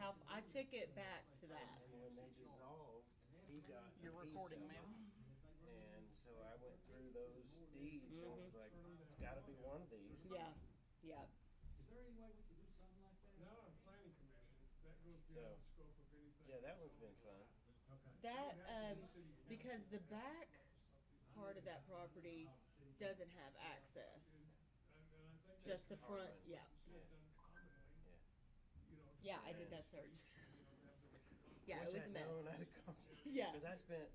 I took it back to that. And when they dissolved, he got a You're piece recording, of ma'am. it. And so I went through those deeds and was like, it's gotta be one of these. Yeah, yeah. Is there any way we could do something like that? Not on planning commission, that goes beyond the scope of anything. Yeah, that one's been fun. Okay. That, because the back part of that property doesn't have access. And I think Just the that's front, common. yeah. done commonly, Yeah. you know. Yeah, I did that search. Yeah, it Wish was a I'd known mess. I'd have come. Yeah. Cause I spent,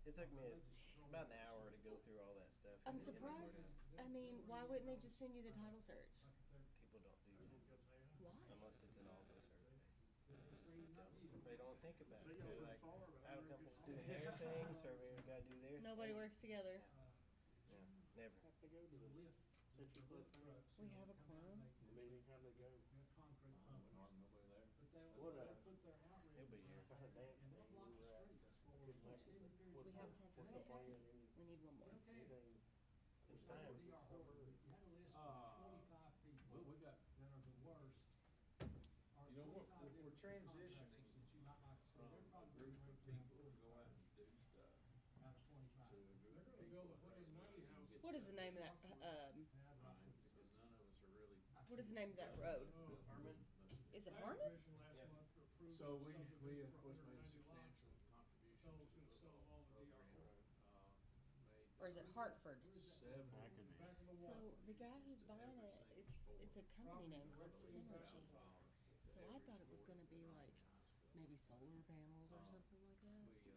it took me about an hour to go through all that stuff. I'm and get it surprised, I mean, why wouldn't they just send you the title search? recorded. People don't do that Why? unless it's an office or. They don't think about it. They're like, title companies do their thing, surveyors gotta do their thing. Nobody works together. Yeah, never. The lift, Century Club thing? We have a quorum. The meeting, how'd they go? concrete pumpers. Nobody there. But What, they'll put their outrigger. He'll be here. I heard dance And thing, they'll block we the were at. streets for Couldn't make it. extended periods We of have time. to have What's the plan? six. We need one more. Okay. Anything, It's Start time. with DR order. You had a list of 25 people. Well, we got, that are the worst. Or you know, 25 we're different transitioning contractors that you might like to see. from They're a probably group gonna of bring people to go out and do stuff out of 25. to a group They're of gonna people. build 190 houses. What is the name of that, And I'd like Right, to- because none of us are really. what is the name of that road? Harmon? Is it Planning Harmon? commission last Yeah. month approved So we, subdivision of for course, made a 190 lots. substantial contribution Fellow's to gonna the sell football all the DR program. road. Made Or is it Hartford? seven. Back in the So wall. the guy who's buying it, it's a company name called Synergy. So I thought it was gonna be like maybe solar panels or something like that. We,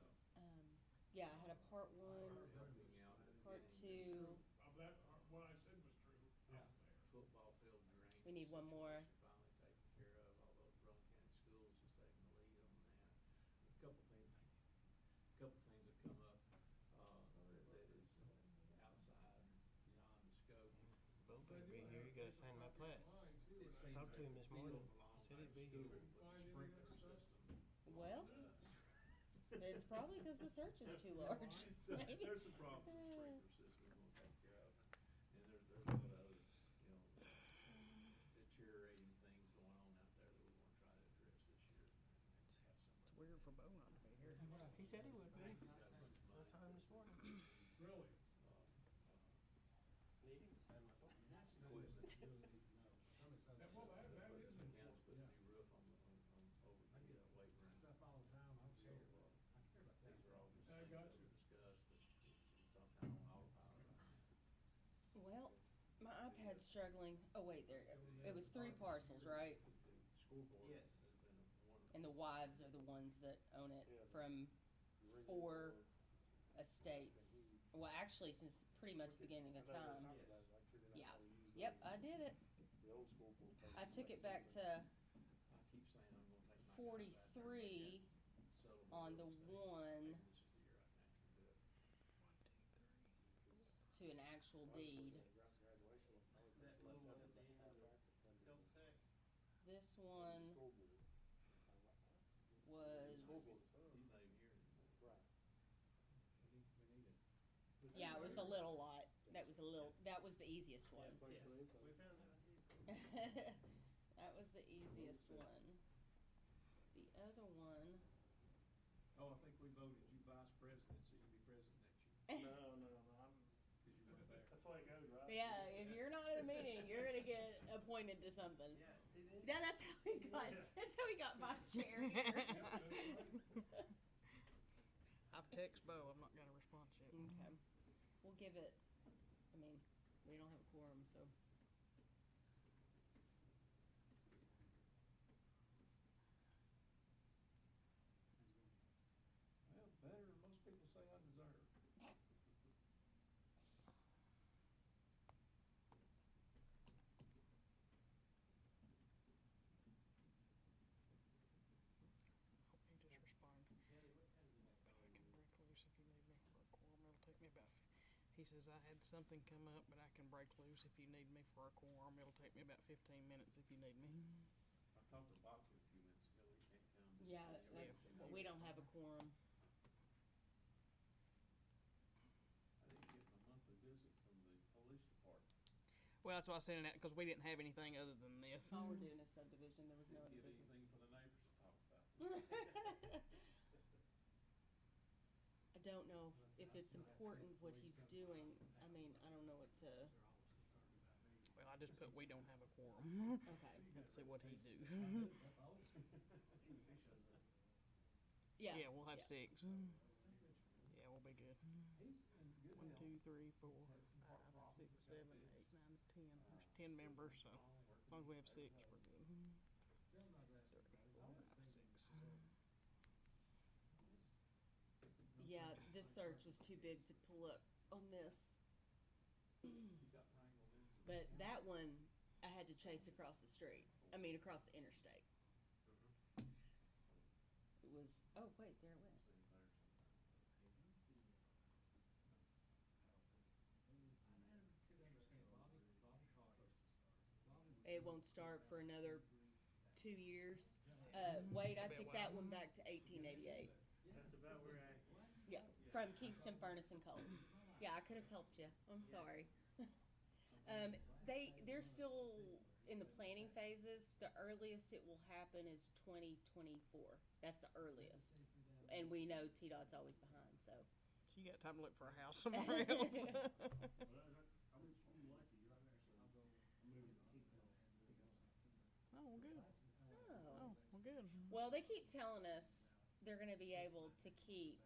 Yeah, I had a part are one, helping out. in part getting two. Of that, what I said was true. I was there. Football field drainage. We need one more. situation Finally taken care of, although Rowan County Schools is taking the lead on that. A couple things have come up, that is outside, beyond the scope. Bo better be here, you gotta sign my plat. Mine too, It and I- seems Talked to him like this the morning. field belongs Said he'd to be the school, here. but the Find any of sprinkler that stuff? system Well, does. it's probably because the search is too large. So Maybe. there's a problem with the sprinkler system we'll take care of. And there's a lot of other, you know, deteriorating things going on out there that we wanna try to address this year. And have somebody. It's weird for Bo not to be here. He said he would be. He's got a bunch of I saw him this morning. Really? Need him to sign my plat. And that's the thing that you really need to know. Some of this other Well, stuff. that is The county's important. putting a new roof on over I the get weight room. stuff all the time, I'm So, scared. I care about that. these are all just I things got that you. we discussed, but it's all kind of on autopilot. Well, my iPad's struggling. Oh wait, there you go. It was 3 parcels, right? The school board Yes. has been a wonderful. And the wives are the ones that own it Yeah. from the original 4 board, estates. Well, actually, since pretty much the beginning of I know they're time. talking about it, like, sure they're not Yeah. gonna use Yep, those. I did it. The old school board. I took it back to I keep saying I'm gonna take my guys out there 43 and settle on the real estate. one Maybe this is the year I can actually do it. to an actual deed. Graduation, That little one at the end of the cul-de-sac. This one School board. was, School board, He's not even here anymore. right. We need it. yeah, it was the little lot. That was the easiest one. Thanks Yes, for the info. we found out. That was the easiest one. The other one, Oh, I think we voted you vice president, so you'll be president next year, No, I'm, because you went there. that's the way it goes, right? yeah, if you're not at a meeting, you're gonna get appointed to something. Yeah, see this? Yeah, that's how he got. Yeah. That's how he got vice chair here. I've texted Bo, I'm not got a response yet. Okay, we'll give it. I mean, we don't have a quorum, so. Well, better than most people say I deserve. Hope he just responded. But I can break loose if you need me for a quorum. It'll take me about. He says I had something come up, but I can break loose if you need me for a quorum. It'll take me about 15 minutes if you need me. I talked to Bobby a few minutes ago, he can't come. Yeah, So you'll that's. have to We leave. don't have a quorum. I didn't get my monthly visit from the police department. Well, that's why I sent it out because we didn't have anything other than this. All we're doing is subdivision. There was no other Didn't get business. anything from the neighbors to talk to. don't know if it's important what he's doing. I mean, I don't know what to. Well, I just put we don't have a quorum. Okay. Let's see what he do. Yeah. Yeah, we'll have yeah. 6. Yeah, we'll be good. 1, 2, 3, 4, 5, 6, 7, 8, 9, 10. There's 10 members, so as long as we have 6, we're good. 3, 4, 5, 6. Yeah, this search was too big to pull up on this. But that one, I had to chase across the street. I mean, across the interstate. It was, oh, wait, there it went. It won't start for another 2 years. Wait, I took that one back to 1888. That's about where I. Yeah, from Kingston Furnace and Coal. Yeah, I could have helped you. I'm sorry. They're still in the planning phases. The earliest it will happen is 2024. That's the earliest, and we know TDOT's always behind. So You got time to look for a house somewhere else. Oh, well, good. Oh, well, good. Well, they keep telling us they're going to be able to keep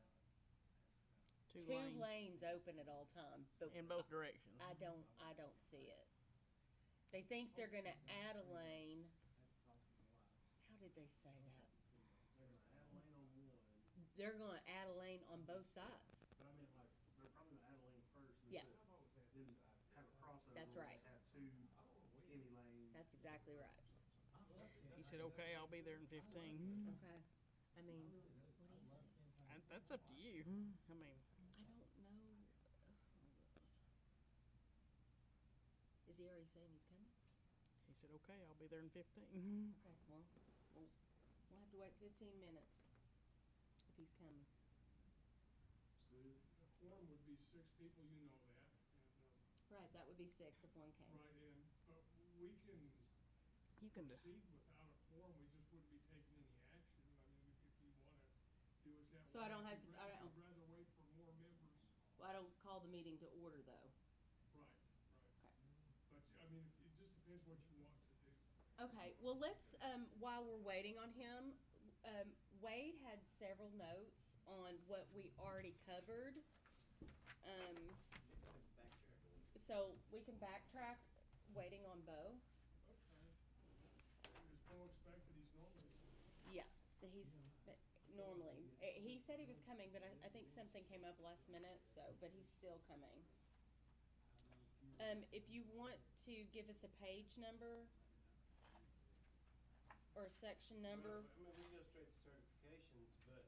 two lanes open at all time, but In both directions. I don't see it. They think they're going to add a lane. How did they say that? They're going to add a lane on both sides. But I mean, like, they're probably gonna add a lane first. Yeah. Then have a crossover. That's where right. they have 2 skinny lanes. That's exactly right. He said, okay, I'll be there in 15. Okay. I mean, what do you think? That's up to you. I mean, I don't know. Is he already saying he's coming? he said, okay, I'll be there in 15. Okay, well, we'll have to wait 15 minutes if he's coming. The quorum would be 6 people, you know that, and, Right, that would be 6 if one came. right, but we can You can do. proceed without a quorum, we just wouldn't be taking any action. I mean, if you wanna do it that way. So I don't have to- You'd I don't- You'd rather wait for more members. Well, I don't call the meeting to order though. Right. Okay. But, I mean, it just depends what you want to do. Okay, well, let's, while we're waiting on him, Wade had several notes on what we already covered. So we can backtrack, waiting on Bo. Okay. Is Bo expected, he's normally. Yeah, he's normally. He said he was coming, but I think something came up last minute, so, but he's still coming. If you want to give us a page number or a section number. Well, I mean, we can go straight to certifications, but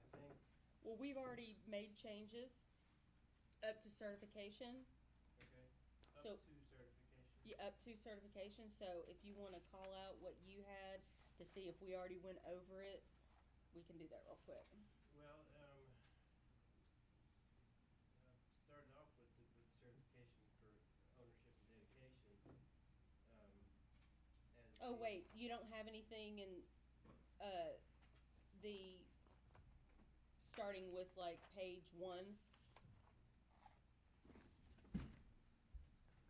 I think. Well, we've already made changes up to certification. Okay. So- Up to certification. Yeah, up to certification, so if you wanna call out what you had to see if we already went over it, we can do that real quick. Well, starting off with the certification for ownership and dedication. As Oh, the- wait, you don't have anything in, the, starting with like page 1?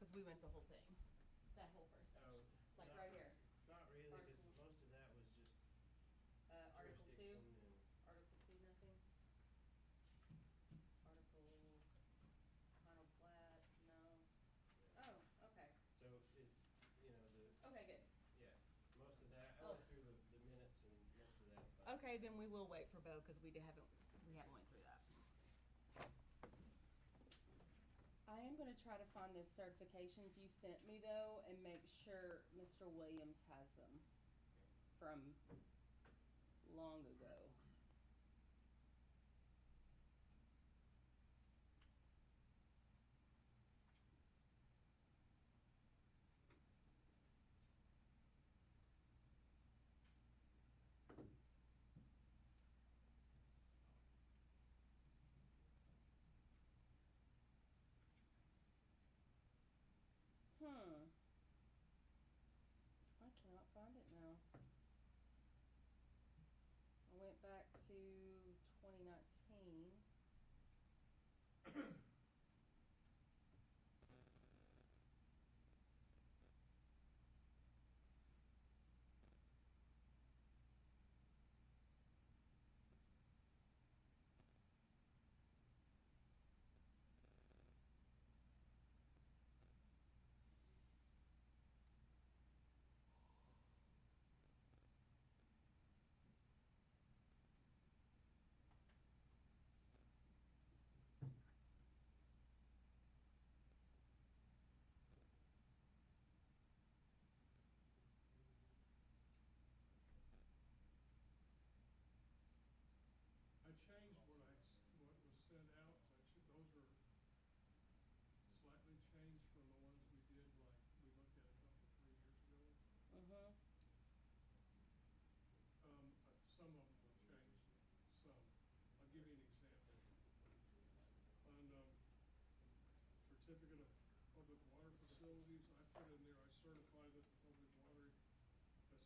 Cause we went the whole thing, that whole first Oh, section, like not right re- here, Not really, because most of that was just Article 2, jurisdiction and. Article 2, nothing? Article, final plat, no? Oh, okay, So it's, okay, good. yeah, most of that, I Oh. went through the minutes and most of that. Okay, then we will wait for Bo, cause we haven't went through that. I am gonna try to find those certifications you sent me though, and make sure Mr. Williams has them from long ago. I cannot find it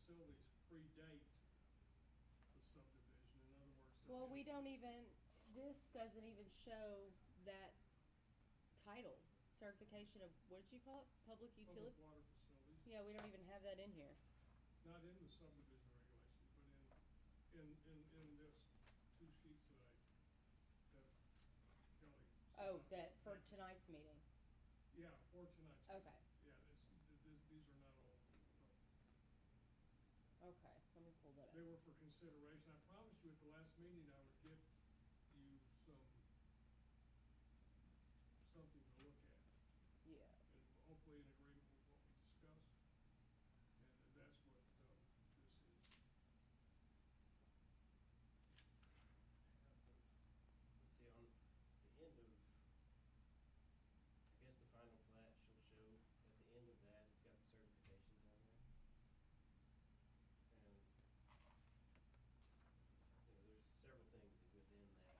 facilities predate the subdivision, in other words. Well, we don't even, this doesn't even show that title, certification of, what did you call it? Public Public utility? water facilities, Yeah, we don't even have that in here. not in the subdivision regulations, but in this two sheets that Kelly. Oh, sent out. that, for tonight's meeting. Yeah, for tonight's. Okay. Yeah, these are not all, Okay, let me pull that up. they were for consideration. I promised you at the last meeting I would get you something to look at, Yeah. and hopefully in agreement with what we discussed. And that's what this is. Let's see, on the end of, I guess the final plat shall show, at the end of that, it's got the certifications on there. And, there's several things within that.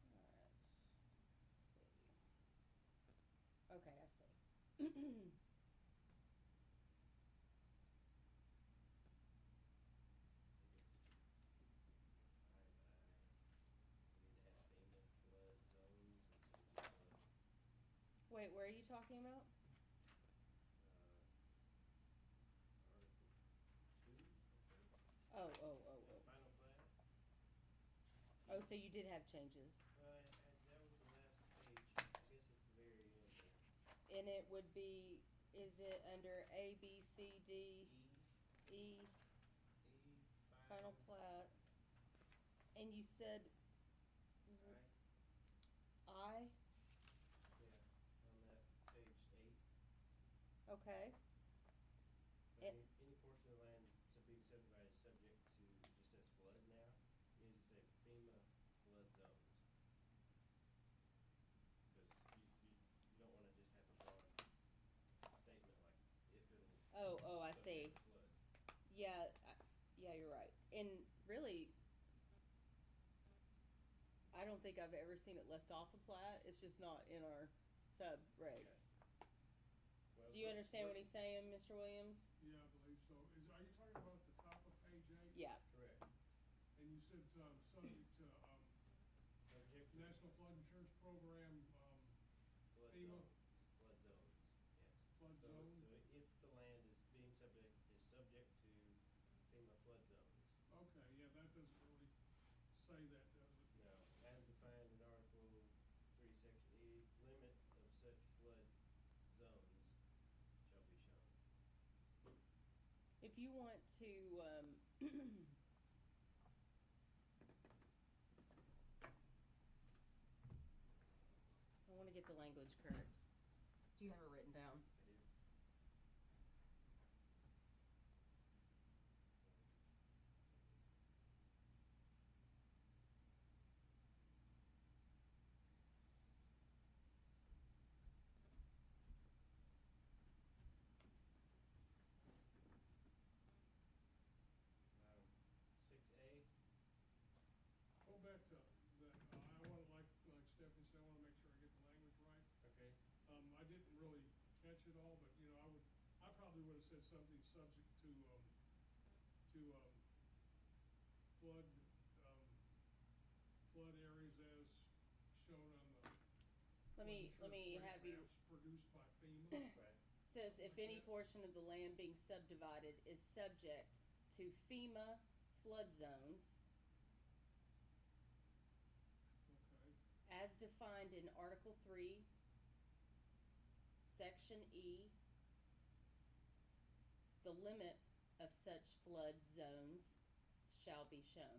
Alright, let's see. Okay, I see. Wait, where are you talking about? Article 2, I think. Oh. Final plat. Oh, so you did have changes. That was the last page, I guess it's the very end there. And it would be, is it under A, B, C, D, E, final plat? And you said I? Yeah, on that page 8. Okay. But It- any portion of land being subdivided is subject to, it just says flood now, it needs to say FEMA flood zones. Because you don't wanna just have a broad statement like if it'll. Oh, I see. subject to flood. Yeah, you're right. And really, I don't think I've ever seen it left off a plat. It's just not in our sub regs. Well, Do you understand what he's saying, Mr. Williams? Yeah, I believe so. Are you talking about the top of page 8? Yeah. Correct. And you said, subject to, Subject to National Flood Insurance Program, flood FEMA zones, flood zones, yes. flood So, zone? so if the land is being subject to FEMA flood zones. Okay, yeah, that doesn't really say that, does it? No, as defined in Article 3, Section E, limit of such flood zones shall be shown. If you want to, I wanna get the language correct. Do you have it written down? I do. Go back to the, I wanna, like Stephanie said, I wanna make sure I get the language right. Okay. I didn't really catch it all, but, I probably would've said something subject to, flood, flood areas as shown on the. Let me flood insurance have rate you, maps produced by FEMA. Right. says if any portion of the land being subdivided is subject to FEMA flood zones Okay, as defined in Article 3, Section E, the limit of such flood zones shall be shown.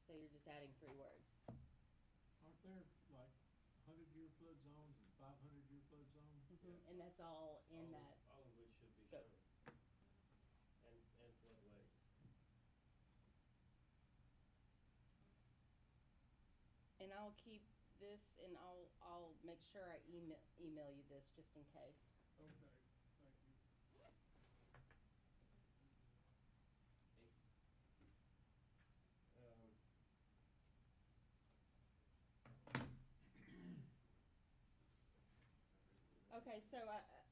So you're just adding 3 words. Aren't there like 100-year flood zones and 500-year flood zones? Yeah. And that's all in All of- that. All of which should be scope. shown. And floodways. And I'll keep this and I'll make sure I email you this just in case. okay, thank you. Okay, so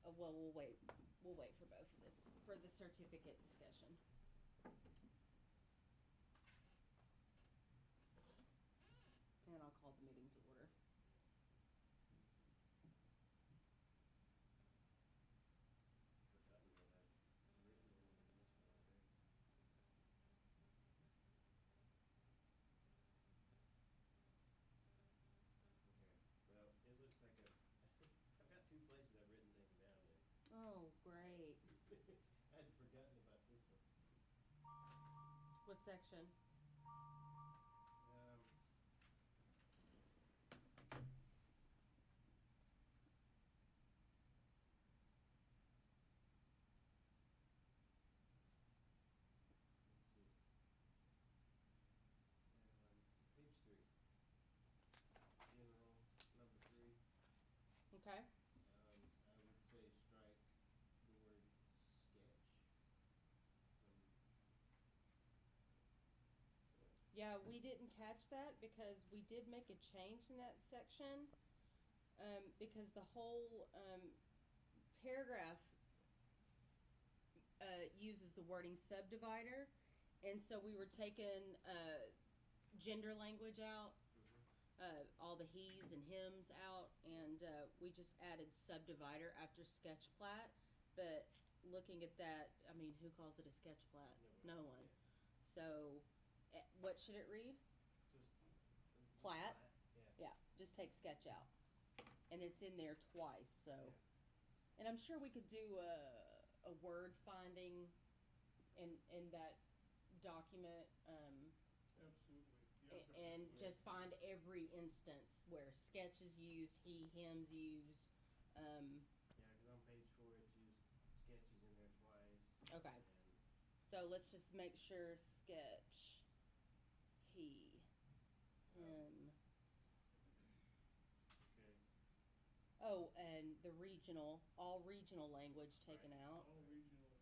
well, we'll wait for both of this, for the certificate discussion. And I'll call the meeting to order. Well, it looks like I've got two places I've written things down in. Oh, great. I had forgotten about this one. What section? Let's see. Page 3. General, number 3. Okay. I would say strike the word sketch. Yeah, we didn't catch that because we did make a change in that section. Because the whole paragraph uses the wording subdivider, and so we were taking gender language out, all the he's and him's out, and we just added subdivider after sketch plat. But looking at that, I mean, who calls it a sketch plat? No one. So, what should it read? Just Plat? Yeah. Yeah, just take sketch out. And it's in there twice, so. And I'm sure we could do a word finding in that document, Absolutely. Yeah, and just find every instance where sketch is used, he, him's used. Yeah, because on page 4 it's used sketch is in there twice. Okay. And So let's just make sure sketch, he, him. okay. Oh, and the regional, all regional language taken Right. out. all regional to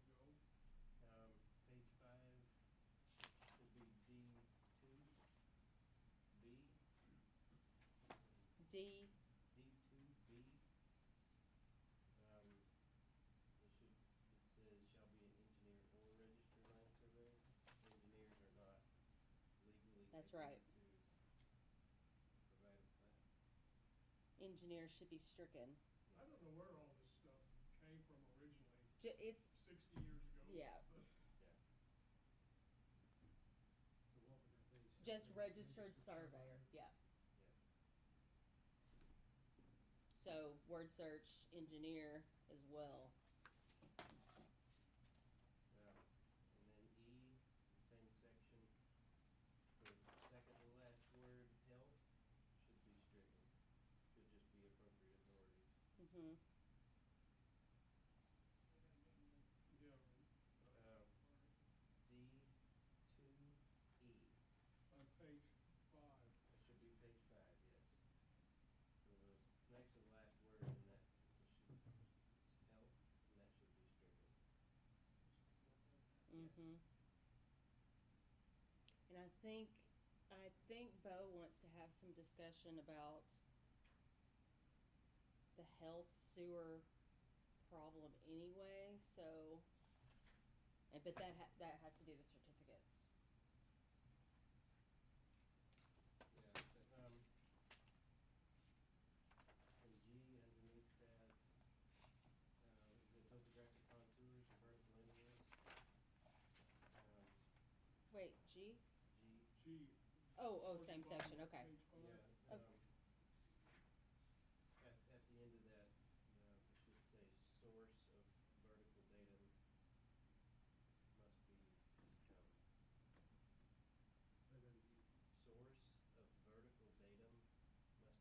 go. Page 5 should be D2. B. D, D2B. It says shall be an engineer or registered land surveyor. Engineers are not legally That's able right. to provide a plat. engineer should be stricken. I don't know where all this stuff came from originally, It's, 60 years ago. yeah, But Yeah. So what would that be? just registered surveyor, yeah. Yeah. So word search engineer as well. Yeah. And then E, the same section, the second to last word, health, should be stricken. Should just be appropriate authorities. Mm-hmm. yeah, D2E. on page 5. It should be page 5, yes. So the next to the last word in that, it's health, and that should be stricken. Mm-hmm. And I think Bo wants to have some discussion about the health sewer problem anyway, so, but that has to do with certificates. Yeah, and G underneath that, the topographic contours and vertical linears. Wait, G? G, G. Oh, towards same the bottom section, of okay. page 5. yeah, Okay. at the end of that, it should say source of vertical datum must be shown. Say that again. Source of vertical datum must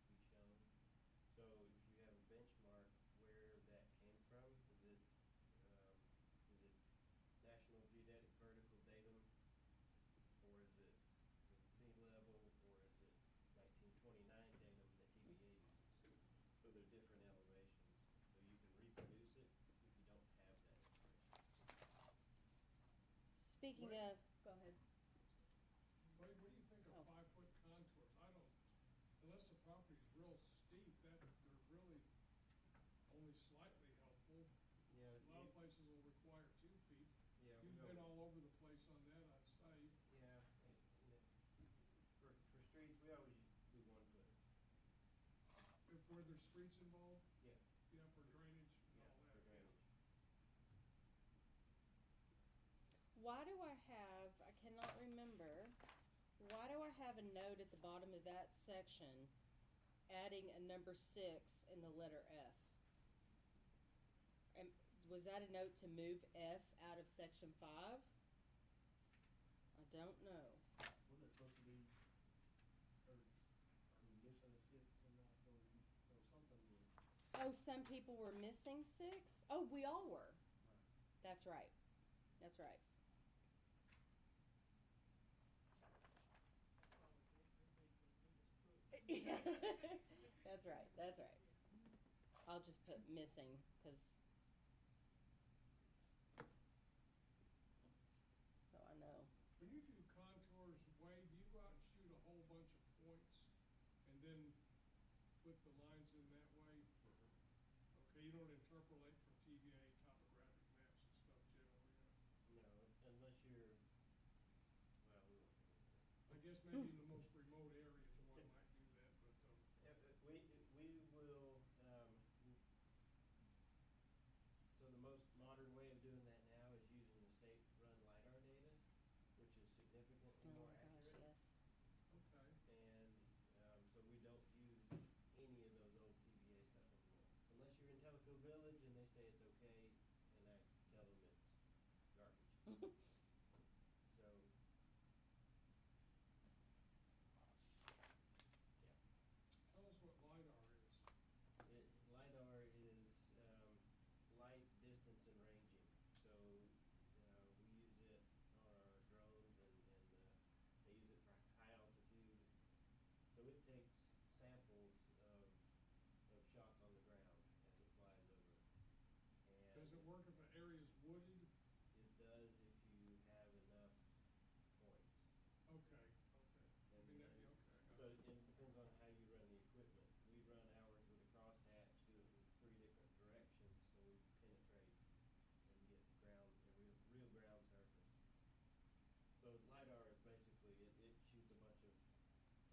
be shown. So if you have a benchmark where that came from, is it National Geodetic vertical datum, or is it sea level, or is it 1929 datum that TBA uses? So they're different elevations. So you can reproduce it if you don't have that information. Speaking of, go ahead. What do you think of Oh. 5-foot contours? I don't, unless the property's real steep, that they're really only slightly helpful. where there's streets involved? Yeah, Yeah, for drainage and yeah, all that, for drainage. Why do I have, I cannot remember, why do I have a note at the bottom of that section adding a number 6 in the letter F? And was that a note to move F out of section 5? I don't know. Wasn't it supposed to be, or are we missing a 6 and not going, or something? Oh, some people were missing 6? Oh, we all were. Right. That's right. That's right. Yeah. That's right. That's right. I'll just put missing because. So I know. When you do contours, Wade, do you go out and shoot a whole bunch of points and then put the lines in that way? Okay, you don't interpolate from TVA topographic maps and stuff generally, No, unless you're, well, we won't get into that. I guess maybe in the most remote areas one might do that, but, We will, so the most modern way of doing that now is using the state-run LiDAR data, which is significantly Oh more my gosh, accurate. yes. okay. And, so we don't use any of those old TVA stuff anymore. Unless you're in Telco Village and they say it's okay, and I tell them it's garbage. So, yeah. Tell us what LiDAR is. LiDAR is light, distance, and ranging. So we use it on our drones, and they use it for high altitude. So it takes samples of shots on the ground as it flies over. And Does it work if an area is wooded? It does if you have enough points. Okay, okay. I mean, that, okay. So it depends on how you run the equipment. We run ours with a crosshatch, do it in 3 different directions, so we penetrate and get ground, a real ground surface. So LiDAR is basically, it shoots a bunch of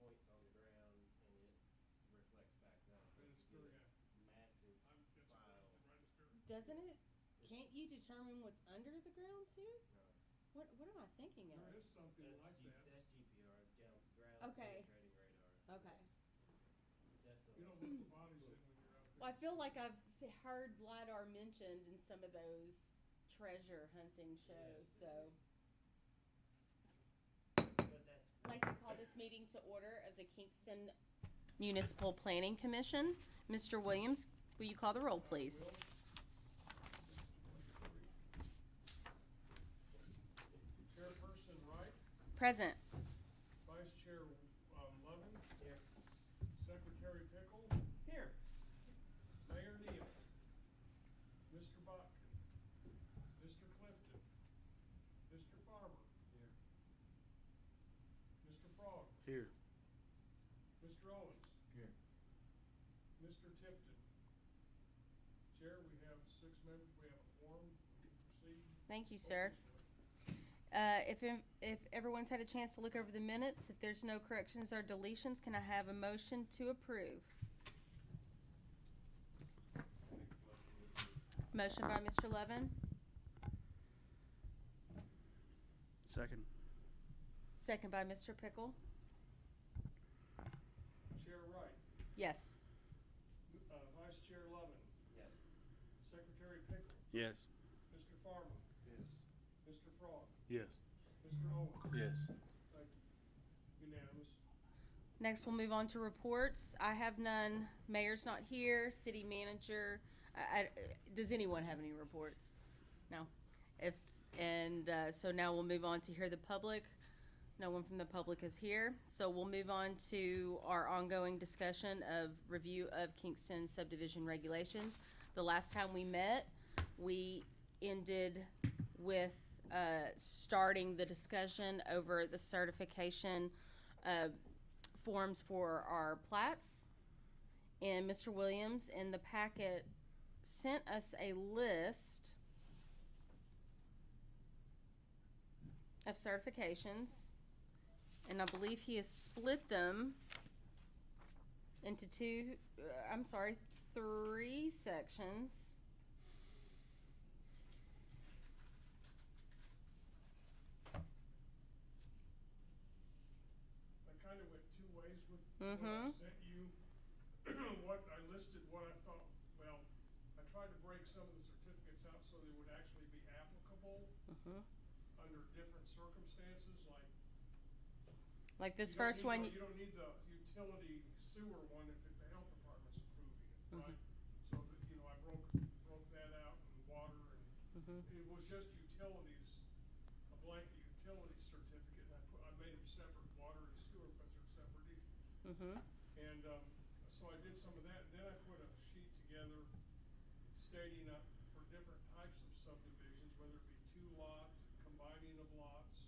points on the ground and it reflects back up. And it's You very get accurate. massive That's a file. question, right? It's very. Doesn't it? Can't you determine what's under the ground too? No. What am I thinking of? There is something like that. That's GPR, ground Okay. penetrating radar. Okay. That's a. You don't look for bodies in when you're out there. Well, I feel like I've heard LiDAR mentioned in some of those treasure hunting shows, so. But that's. I'd like to call this meeting to order of the Kingston Municipal Planning Commission. Mr. Williams, will you call the roll, please? Chairperson Wright, Present. Vice Chair Lovin, Here. Secretary Pickle, Here. Mayor Neal, Mr. Botkin, Mr. Clifton, Mr. Farber. Here. Mr. Frog, Here. Mr. Owens, Here. Mr. Tipton. Chair, we have 6 members, we have a quorum, we can proceed. Thank you, sir. If everyone's had a chance to look over the minutes, if there's no corrections or deletions, can I have a motion to approve? Motion by Mr. Levin, Second. second by Mr. Pickle. Chair Wright, Yes. Vice Chair Lovin, Yes. Secretary Pickle, Yes. Mr. Farber, Yes. Mr. Frog, Yes. Mr. Owens. Yes. Thank you. Unanimous. Next, we'll move on to reports. I have none. Mayor's not here. City manager. Does anyone have any reports? No. So now we'll move on to hear the public. No one from the public is here. So we'll move on to our ongoing discussion of review of Kingston subdivision regulations. The last time we met, we ended with starting the discussion over the certification forms for our plats. And Mr. Williams in the packet sent us a list of certifications, and I believe he has split them into three sections. I kind of went two ways with what I sent you. What I listed, what I thought, well, I tried to break some of the certificates out so they would actually be applicable under different circumstances, Like this you don't first need one. the- You don't need the utility sewer one if the health department's approving it, right? So that, I broke that out and water and it was just utilities, a blanket utility certificate, and I made them separate, water and sewer, because they're separate issues. And so I did some of that, and then I put a sheet together stating for different types of subdivisions, whether it be 2-lot, combining of lots,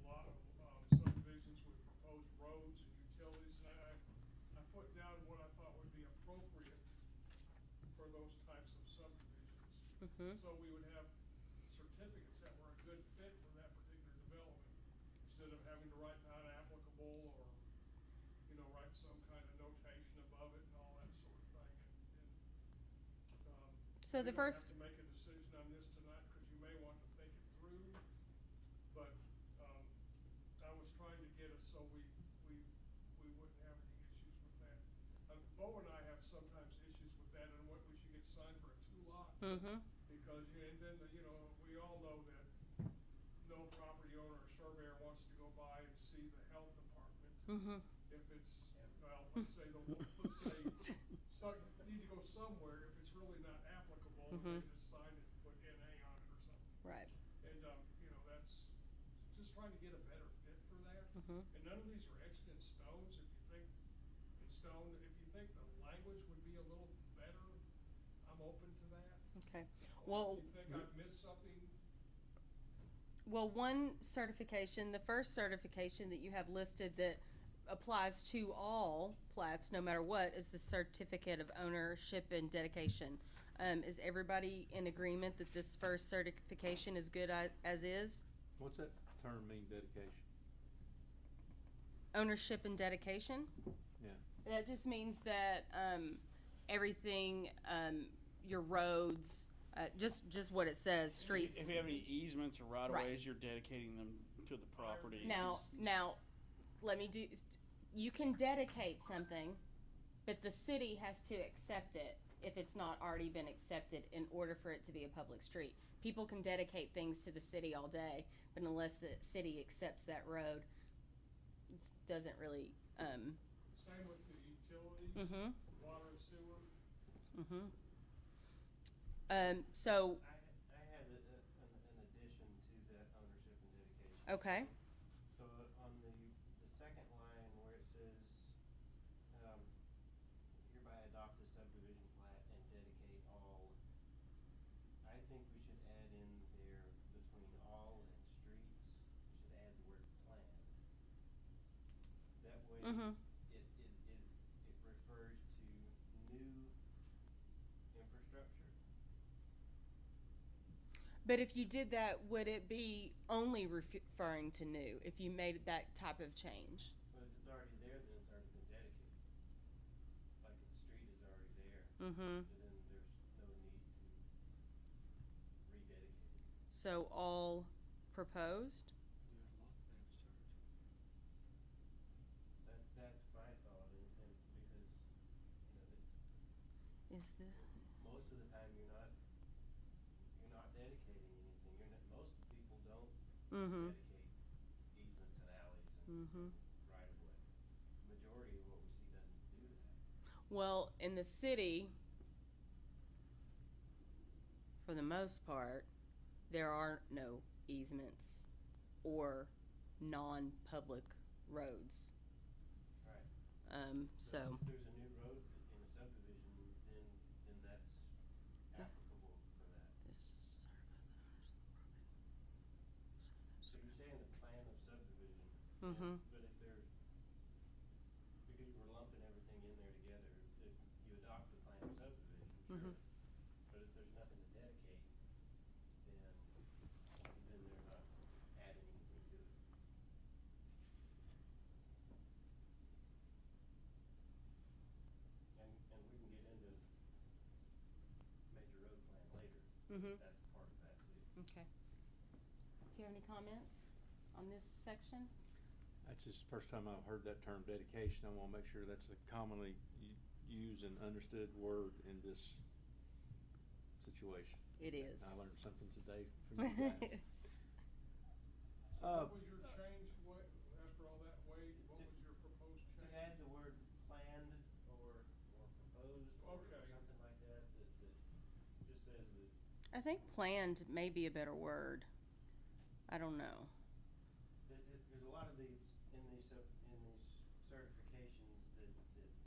lot of subdivisions with proposed roads and utilities. And I put down what I thought would be appropriate for those types of subdivisions. So we would have certificates that were a good fit for that particular development, instead of having to write not applicable or, write some kind of notation above it and all that sort of thing. So the first. We don't have to make a decision on this tonight because you may want to think it through, but I was trying to get us so we wouldn't have any issues with that. Bo and I have sometimes issues with that and what we should get signed for a 2-lot. Because and then we all know that no property owner or surveyor wants to go by and see the health department. If it's, well, let's say need to go somewhere if it's really not applicable, and they just sign it and put NA on it or something. Right. And that's just trying to get a better fit for that. And none of these are etched in stones. If you think the language would be a little better, I'm open to that. Okay. Well, if you think I've missed something. Well, one certification, the first certification that you have listed that applies to all plats, no matter what, is the certificate of ownership and dedication. Is everybody in agreement that this first certification is good as is? What's that term mean, dedication? Ownership and dedication? Yeah. That just means that everything, your roads, just what it says, streets. If you have any easements or right of Right. ways, you're dedicating them to the property. Now, you can dedicate something, but the city has to accept it if it's not already been accepted in order for it to be a public street. People can dedicate things to the city all day, but unless the city accepts that road, it doesn't really. Same with the utilities, water and sewer. So. I have an addition to that ownership and dedication. Okay. So on the second line where it says, hereby adopt a subdivision plat and dedicate all, I think we should add in there between all and streets, we should add the word planned. That way it refers to new infrastructure. But if you did that, would it be only referring to new if you made that type of change? But if it's already there, then it's already been dedicated. Like the street is already there. So then there's no need to rededicate it. So all proposed? That's my thought, and because, Is the most of the time you're not dedicating anything. Most people don't dedicate easements and alleys and right of way. Majority of what we see doesn't do that. Well, in the city, for the most part, there are no easements or non-public roads. Right. So. If there's a new road in a subdivision, then that's applicable for that. So you're saying the plan of subdivision, but if there's, because we're lumping everything in there together, if you adopt the plan of subdivision, sure. But if there's nothing to dedicate, then they're not adding anything to it. Mhm. that's part of that too. Okay. Do you have any comments on this section? That's just the first time I've heard that term dedication. I wanna make sure that's a commonly used and understood word in this situation. It is. I learned something today from you guys. So what was your change, after all that, Wade, what was your proposed To change? add the word planned or proposed or Okay. something like that, that just says that I think planned may be a better word. I don't know. there's a lot of these in these certifications that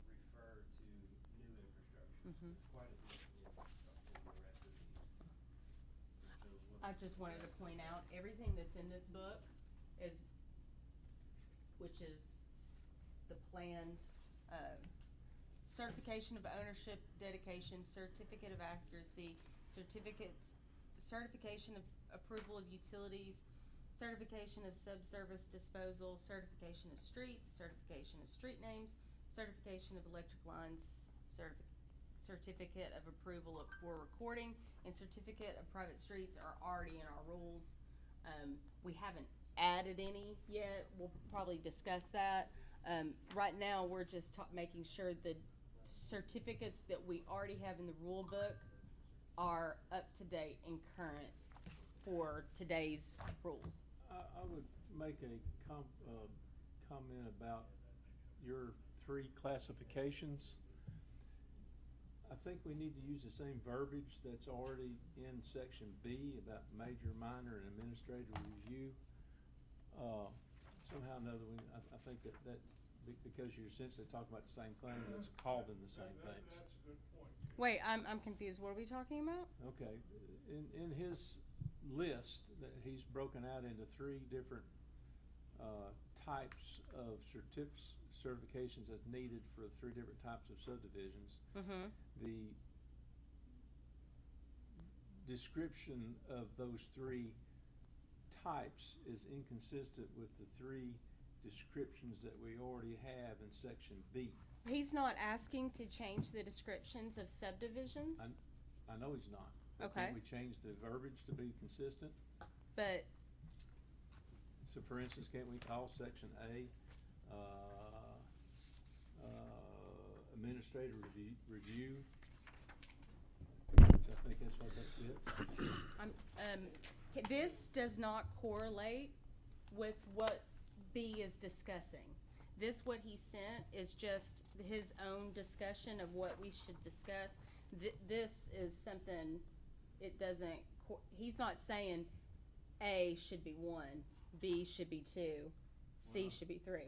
refer to new infrastructure. Mhm. There's quite a bit in the rest of these. And so I just wanted to point out, everything that's in this book is, which is the planned, certification of ownership, dedication, certificate of accuracy, certification of approval of utilities, certification of subsurface disposal, certification of streets, certification of street names, certification of electric lines, certificate of approval for recording, and certificate of private streets are already in our rules. We haven't added any yet. We'll probably discuss that. Right now, we're just making sure the certificates that we already have in the rule book are up to date and current for today's rules. I would make a comment about your 3 classifications. I think we need to use the same verbiage that's already in section B about major, minor, and administrative review. Somehow or another, I think that because you're essentially talking about the same thing, it's called in the same things. That's a good point. Wait, I'm confused. What are we talking about? Okay, in his list, that he's broken out into 3 different types of certifications as needed for 3 different types of subdivisions. Mm-hmm. The description of those 3 types is inconsistent with the 3 descriptions that we already have in section B. He's not asking to change the descriptions of subdivisions, I know he's not. But Okay. Can we change the verbiage to be consistent? but So for instance, can't we call section A, administrative review? I think that's what that fits. this does not correlate with what B is discussing. What he sent is just his own discussion of what we should discuss. This is something, it doesn't, he's not saying A should be 1, B should be 2, C should be 3.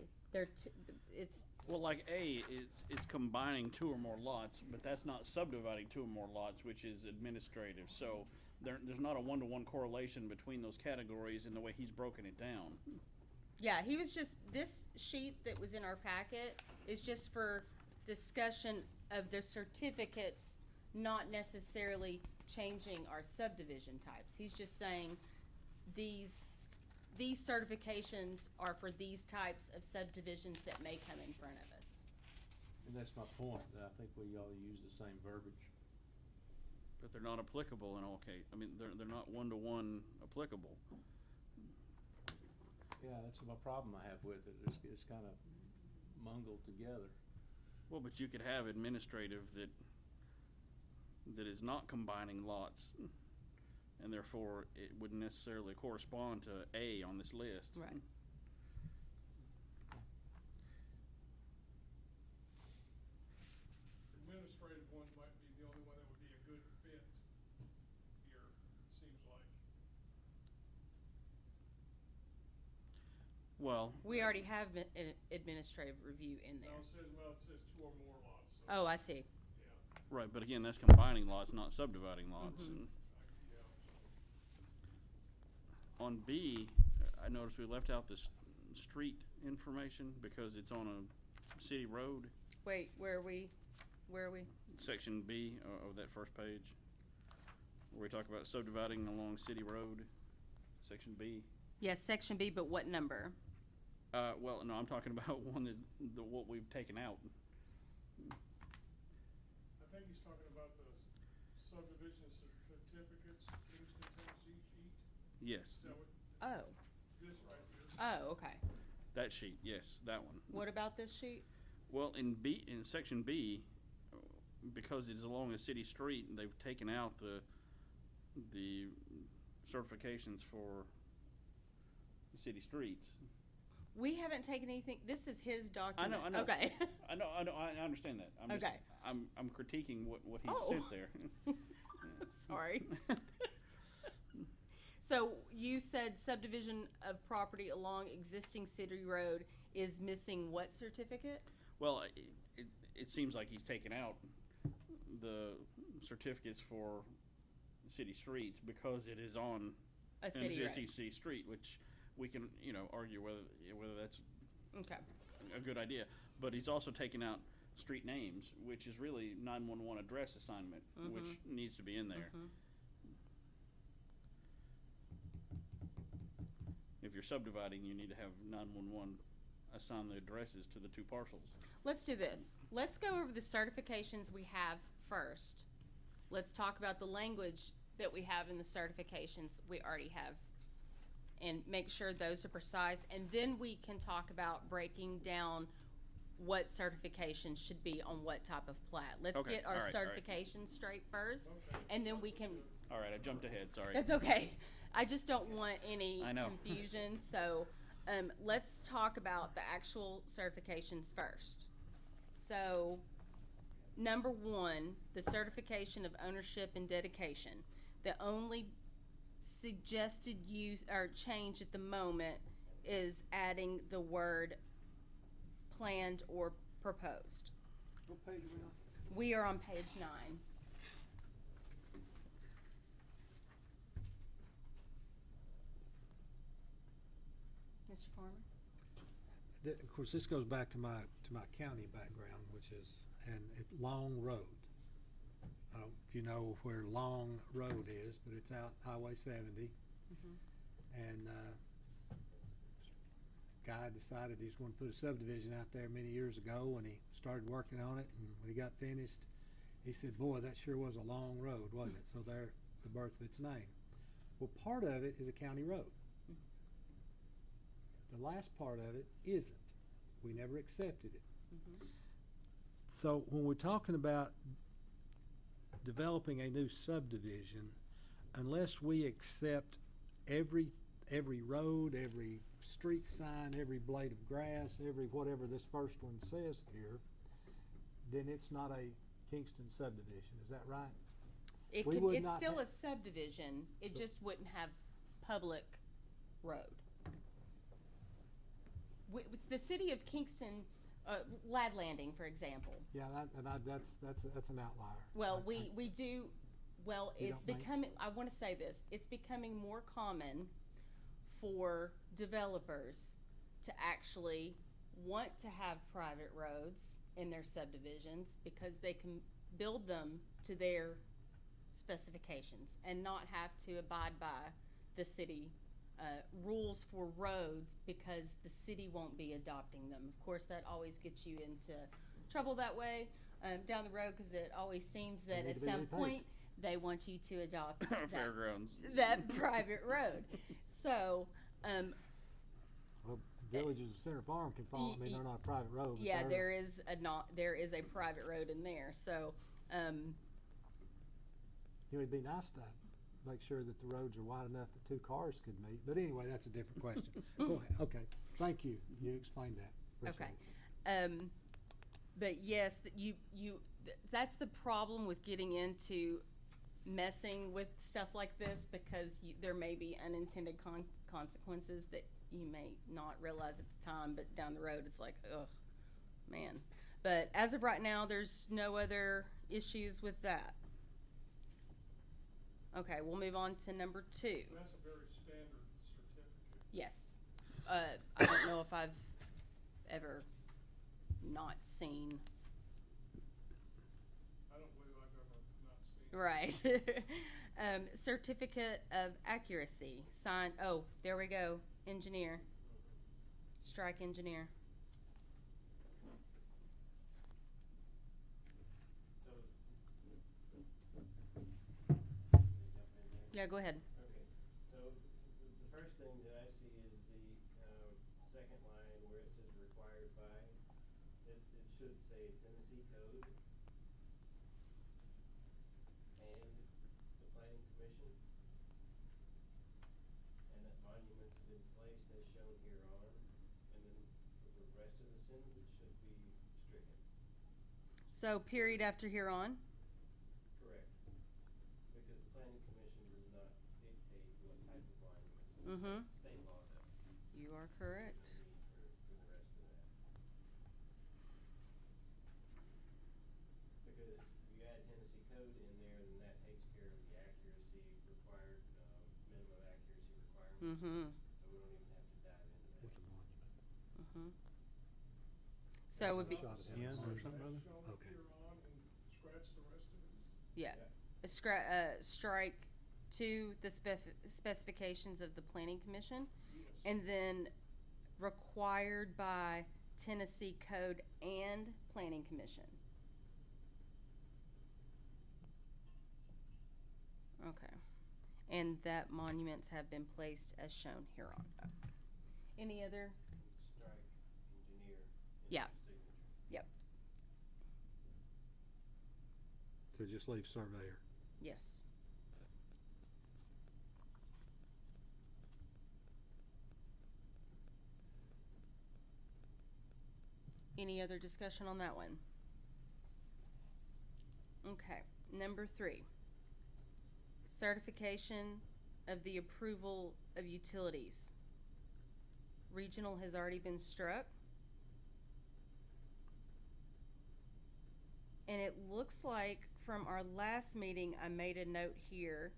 It's, Well, like A, it's combining 2 or more lots, but that's not subdividing 2 or more lots, which is administrative. So there's not a 1-to-1 correlation between those categories in the way he's broken it down. yeah, he was just, this sheet that was in our packet is just for discussion of the certificates, not necessarily changing our subdivision types. He's just saying these certifications are for these types of subdivisions that may come in front of us. And that's my point, that I think we ought to use the same verbiage. But they're not applicable in all cases. I mean, they're not 1-to-1 applicable. Yeah, that's my problem I have with it. It's kind of mungled together. Well, but you could have administrative that is not combining lots, and therefore it wouldn't necessarily correspond to A on this list. Right. Administrative one might be the only one that would be a good fit here, it seems like. Well, We already have an administrative review in No, there. it says 2 or more lots, so. Oh, I see. Yeah, right, but again, that's combining lots, not subdividing lots. Mhm. And yeah. on B, I noticed we left out the street information because it's on a city road. Wait, where are we? Section B of that first page, where we talk about subdividing along city road. Section B. Yes, section B, but what number? Well, no, I'm talking about one what we've taken out. I think he's talking about the subdivision certificates. Yes. So Oh, this right here. oh, okay. That sheet, yes, that one. What about this sheet? Well, in section B, because it's along a city street, they've taken out the certifications for city streets. We haven't taken anything, this is his document. I know. Okay. I understand that. Okay. I'm critiquing what he Oh. sent there. Sorry. So you said subdivision of property along existing city road is missing what certificate? Well, it seems like he's taken out the certificates for city streets because it is on A city road. city street, which we can, argue whether that's Okay. a good idea. But he's also taken out street names, which is really 911 address assignment, which needs to be in there. If you're subdividing, you need to have 911 assign the addresses to the two parcels. Let's do this. Let's go over the certifications we have first. Let's talk about the language that we have in the certifications we already have and make sure those are precise. And then we can talk about breaking down what certifications should be on what type of plat. Let's Okay, get our all right, all right. certifications straight first, and then we can. All right, I jumped ahead. Sorry. That's okay. I just don't want any I know. confusion. So let's talk about the actual certifications first. So number one, the certification of ownership and dedication. The only suggested use or change at the moment is adding the word planned or proposed. What page are we on? We are on page 9. Mr. Farmer? Of course, this goes back to my county background, which is Long Road. I don't know if you know where Long Road is, but it's out Highway 70. And guy decided he was going to put a subdivision out there many years ago, and he started working on it. And when he got finished, he said, "Boy, that sure was a long road, wasn't it?" So there, the birth of its name. Well, part of it is a county road. The last part of it isn't. We never accepted it. So when we're talking about developing a new subdivision, unless we accept every road, every street sign, every blade of grass, every whatever this first one says here, then it's not a Kingston subdivision. Is that right? It We could, would it's not still ha- a subdivision. It just wouldn't have public road. The city of Kingston, Lad Landing, for example. Yeah, that's an outlier. Well, I- we do. Well, You it's don't think? becoming. I want to say this. It's becoming more common for developers to actually want to have private roads in their subdivisions because they can build them to their specifications and not have to abide by the city rules for roads because the city won't be adopting them. Of course, that always gets you into trouble that way down the road because it always seems that need at to be some repaid. point they want you to adopt that, Fairgrounds. that private road. So, Well, Villages of Center Farm can fall. I mean, they're not a private road. But yeah, they're- there is a private road in there. So, it'd be nice to make sure that the roads are wide enough that two cars could meet. But anyway, that's a different question. Go ahead. Okay. Thank you. You explained that. Appreciate okay. it. But yes, that's the problem with getting into messing with stuff like this because there may be unintended consequences that you may not realize at the time, but down the road it's like, ugh, man. But as of right now, there's no other issues with that. Okay, we'll move on to number 2. That's a very standard certificate. Yes. I don't know if I've ever not seen. I don't believe I've ever not seen it. Right. Certificate of accuracy. Signed. Oh, there we go. Engineer. Strike engineer. So, Yeah, go ahead. okay, so first thing that I see is the, second line where it says required by. It should say Tennessee Code and the Planning Commission. And that monuments have been placed as shown hereon, and then for the rest of the sentence should be stricken. So period after here on? Correct. Because the Planning Commission does not dictate what type of monuments. Mm-hmm. State law does. You are correct. No need for the rest of that. Because if you add Tennessee Code in there, then that takes care of the accuracy required, minimum accuracy requirements. Mm-hmm. So we don't even have to dive into that. What's a monument? Mm-hmm. So it would be, Shot at Ken or Houses. something, brother? Shown Okay. here on and scratch the rest of it. yeah, strike to the specifications of the Planning Commission, Yes. and then required by Tennessee Code and Planning Commission. Okay, and that monuments have been placed as shown hereon. Any other? Strike engineer. in Yeah. the signature. Yep. So just leave surveyor. Yes. Any other discussion on that one? Okay, number 3. Certification of the approval of utilities. Regional has already been struck. And it looks like from our last meeting, I made a note here,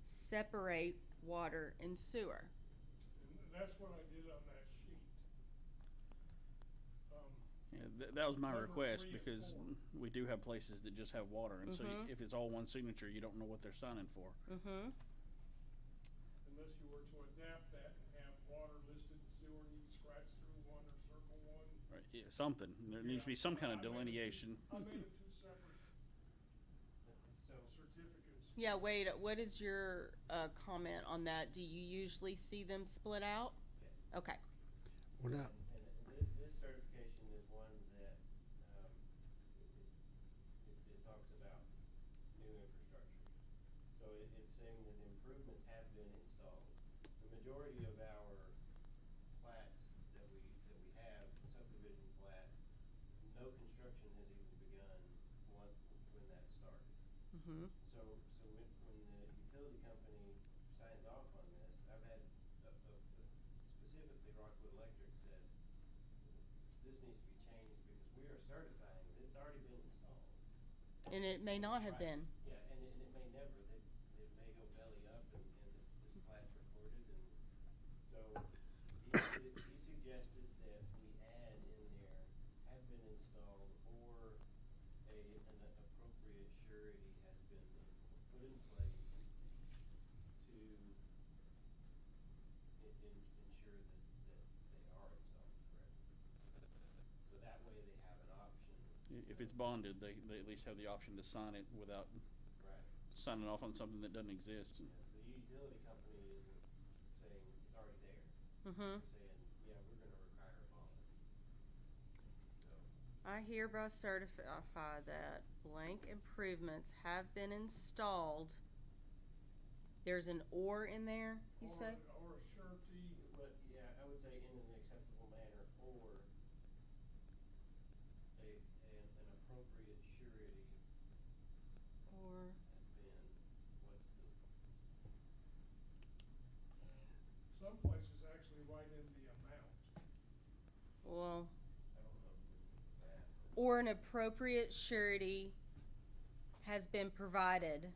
separate water and sewer. And that's what I did on that sheet. Yeah, that was my Number request 3 and because 4. we do have places that just have water, and so Mhm. if it's all one signature, you don't know what they're signing for. Mm-hmm. Unless you were to adapt that and have water listed, sewer, and you scratch through one or circle one. Right, yeah, something. There needs to be some kind of I made it two- delineation. I made it 2 separate So, certificates. Yeah, Wade, what is your comment on that? Do you usually see them split out? yes. Okay. We're not, And this certification is one that, it talks about new infrastructure. So it's saying that improvements have been installed. The majority of our plats that we have, the subdivision plat, no construction has even begun when that started. Mm-hmm. So when the utility company signs off on this, I've had, specifically Rockwood Electric said, this needs to be changed because we are certifying that it's already been installed. And it may not have Right. been. Yeah, and it may never, it may go belly up and this plat's recorded, and so he suggested that we add in there, have been installed, or an appropriate surety has been put in place to ensure that they are installed correctly. So that way they have an option. If it's bonded, they at least have the option to sign it without Right. signing off on something that doesn't exist. Yeah, the utility company isn't saying it's already there. Mm-hmm. They're saying, yeah, we're gonna require a bond. So, I hereby certify that blank improvements have been installed. There's an or in there, you say? Or a surety. but yeah, I would say in an acceptable manner, or an appropriate surety Or, has been, what's the, Some places actually write in the amount. well, I don't know that. or an appropriate surety has been provided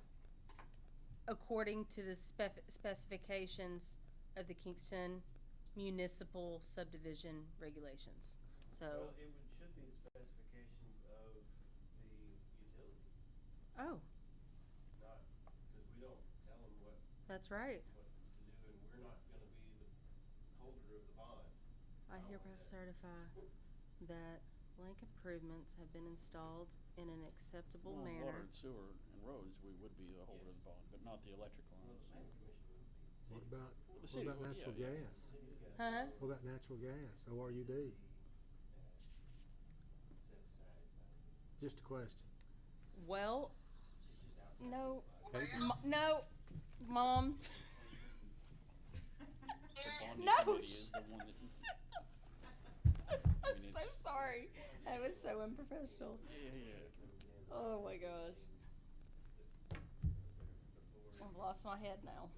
according to the specifications of the Kingston Municipal Subdivision regulations. So, Well, should be the specifications of the utility, oh, not, because we don't tell them what that's right. to do, and we're not gonna be the holder of the bond. I hereby certify that blank improvements have been installed in an acceptable Well, manner. water and sewer and roads, we would be the holder of the bond, but not the electric Well, the lines. planning commission would be. what about, The What city, about well, natural yeah, gas? City's got Huh? What about natural gas, ORUD? set aside. Just a question. Well, It's just outside. no, Okay. no, Mom. The bonding No, committee is the one that. I'm mean, so it's- sorry. That was so unprofessional. Yeah. Oh my gosh. I've lost my head now.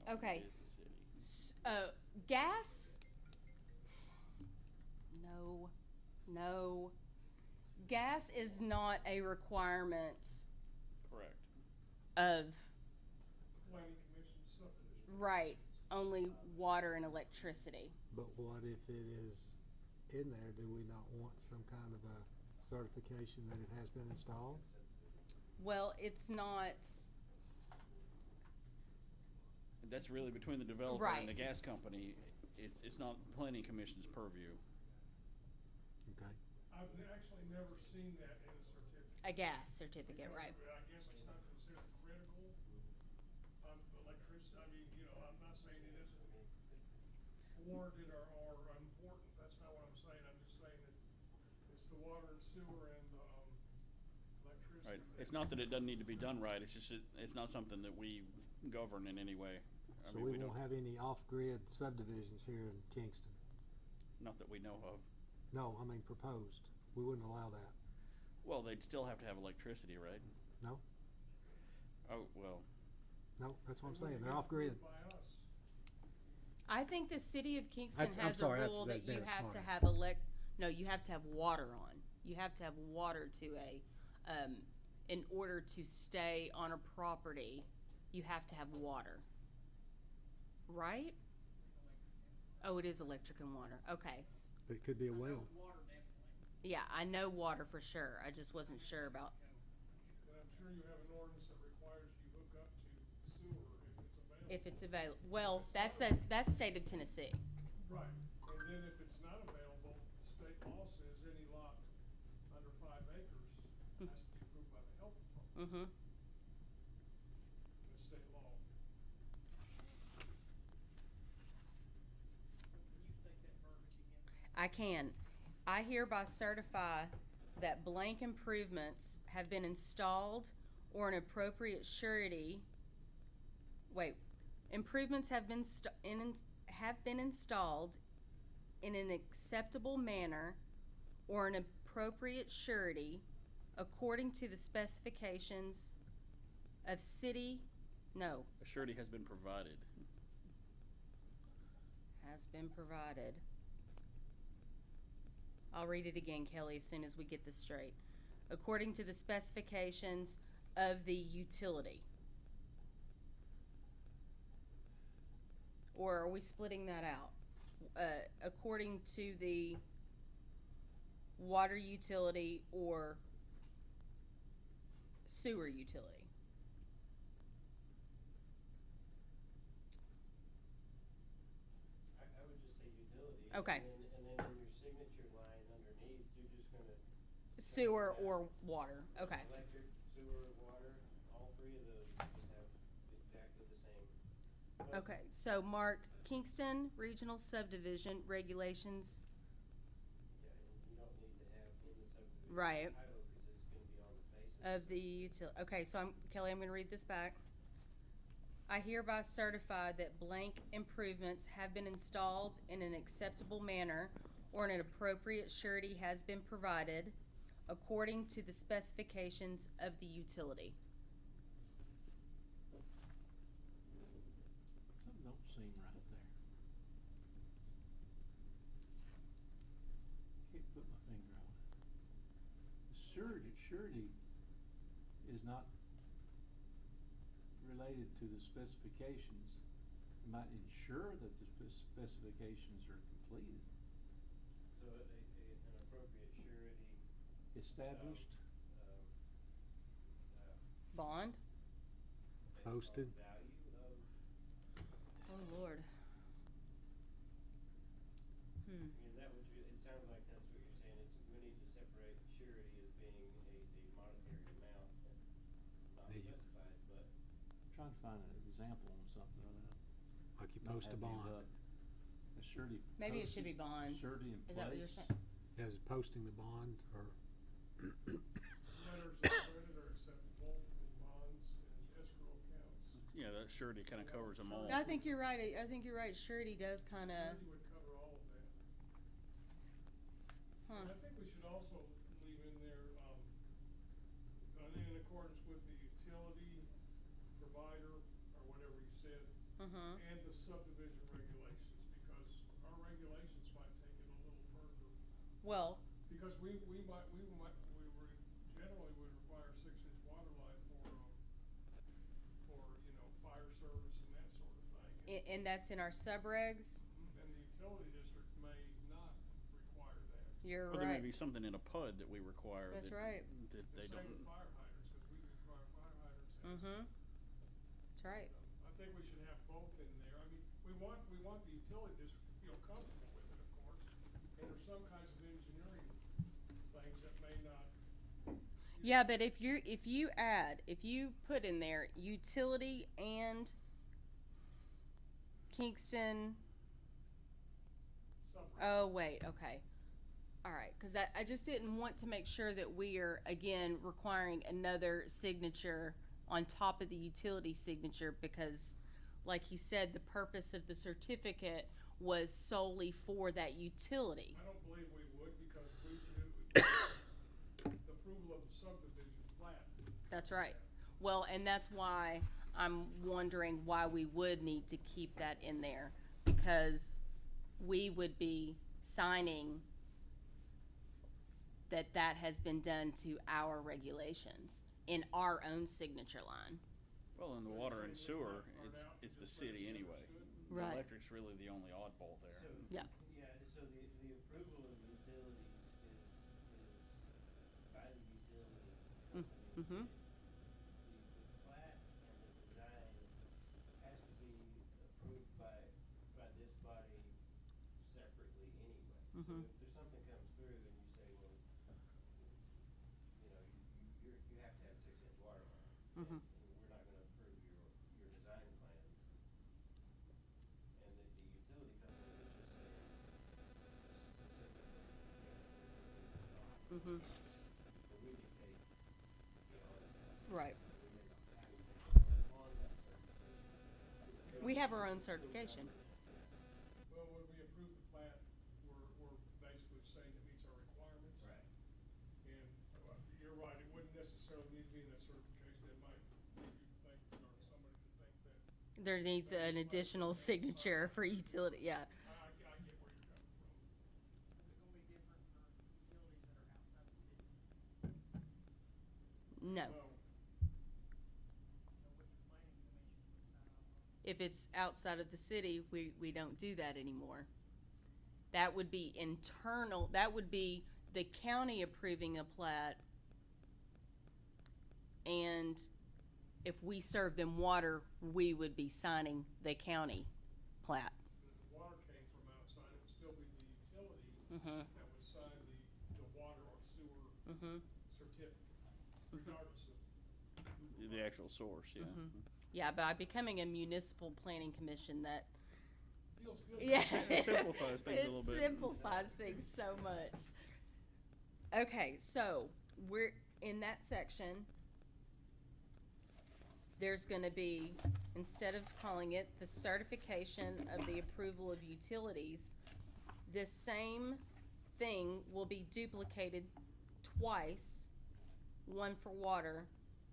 Right. Okay. It is the city. Gas? No. Gas is not a requirement Correct. of, Planning commission subdivision. right, only water and electricity. But what if it is in there, do we not want some kind of a certification that it has been installed? Well, it's not, That's really between the developer Right. and the gas company. It's not planning commission's purview. Okay. I've actually never seen that in a certificate. a gas certificate, right? I guess it's not considered critical. Electricity, I mean, you know, I'm not saying it isn't warranted or important, that's not what I'm saying, I'm just saying that it's the water and sewer and, electricity. Right. It's not that it doesn't need to be done right. It's just it's not something that we govern in any way. I So mean, we don't, won't have any off-grid subdivisions here in Kingston? not that we know of. No, I mean proposed. We wouldn't allow that. Well, they'd still have to have electricity, right? No? Oh well. No, that's what I'm They saying. wouldn't They're get off-grid. approved by us. I think the city of Kingston I'm has sorry, a that's- rule that you that's have to smart. have no, you have to have water on. You have to have water to in order to stay on a property, you have to have water. Right? Oh, it is electric and water. Okay. But it could be a well. Yeah, I know water for sure. I just wasn't sure about. And I'm sure you have an ordinance that requires you hook up to sewer if it's available. If it's available. Well, that's state of Tennessee. Right, and then if it's not available, state law says any lot under 5 acres has to be approved by the health department. Mm-hmm. That's state law. I can. I hereby certify that blank improvements have been installed or an appropriate surety. Wait, improvements have been installed in an acceptable manner or an appropriate surety according to the specifications of city. No, A surety has been provided. has been provided. I'll read it again, Kelly, as soon as we get this straight. According to the specifications of the utility. Or are we splitting that out? According to the water utility or sewer utility. I would just say utility. Okay. And then in your signature line underneath, you're just gonna. Sewer or water, okay. Electric, sewer, water, all three of those just have exactly the same. code. Okay, so Mark, Kingston Regional Subdivision Regulations, Yeah, and you don't need to have in the subdivision Right. title, cause it's gonna be on the face of the okay, so Kelly, I'm gonna read this back. I hereby certify that blank improvements have been installed in an acceptable manner or an appropriate surety has been provided according to the specifications of the utility. Something don't seem right there. Can't put my finger on it. The surety is not related to the specifications. It might ensure that the specifications are completed. So an appropriate surety. Established. Bond? Posted. Value of, Oh Lord. I mean, is that what you, it sounds like that's what you're saying, it's, we need to separate surety as being a monetary amount, not Yeah. specified, but find an example on something of that. Like you Not post a have any bond. luck. A surety. Maybe it should be posted, bond. Surety in Is place. that what you're saying? As posting the bond or Letters of credit are acceptable in bonds and escrow accounts. Yeah, that surety kind of covers them all. I think you're right. I think you're right. Surety does kind of. Surety would cover all of that. Huh. And I think we should also leave in there, in accordance with the utility provider, or whatever you said, and the subdivision regulations, because our regulations might take it a little further. Well, Because we generally would require 6-inch water line for, fire service and that sort of thing. and that's in our subregs. And the utility district may not require that. You're Or there may right. be something in a PUD that we require. That's that, right. That The they same don't. with fire hydrants, because we require fire hydrants. That's right. I think we should have both in there. I mean, we want the utility district to feel comfortable with it, of course. And there's some kinds of engineering things that may not. Yeah, but if you put in there utility and Kingston. Oh wait, okay. All right, because I just didn't want to make sure that we are again requiring another signature on top of the utility signature, because like he said, the purpose of the certificate was solely for that utility. I don't believe we would, because we do the approval of the subdivision plat. That's right. Well, and that's why I'm wondering why we would need to keep that in there, because we would be signing that has been done to our regulations in our own signature line. Well, in the So water you're and saying sewer, we're not it's the just city letting it anyway. understood? The Right. electric's really the only oddball there. So, Yeah. so the approval of utilities is by the utility company. Mm-hmm. The plat and the design has to be approved by this body separately anyway. So if there's something comes through and you say, well, you have to have a 6-inch water line. And we're not gonna approve your design plans. And the utility company would just say specifically, yes, Mm-hmm. but we dictate, Right. we may not have anything on that certification. We have our own certification. Well, when we approve the plat, we're basically saying it meets our requirements. Right. And you're right, it wouldn't necessarily need to be in that certification. It might lead you to think, or somebody to think that, There needs an additional signature for utility, yeah. I get where you're coming from. Is it gonna be different for utilities that are outside the city? No. No. So which planning commission would sign off on? If it's outside of the city, we don't do that anymore. That would be internal, that would be the county approving a plat. And if we serve them water, we would be signing the county plat. And if the water came from outside, it would still be the utility that would sign the water or sewer certificate, regardless of. The actual source, yeah. Yeah, by becoming a municipal planning commission, that, Feels good. yeah. It simplifies things a little bit. It simplifies things so much. Okay, so we're in that section. There's gonna be, instead of calling it the certification of the approval of utilities, this same thing will be duplicated twice, one for water,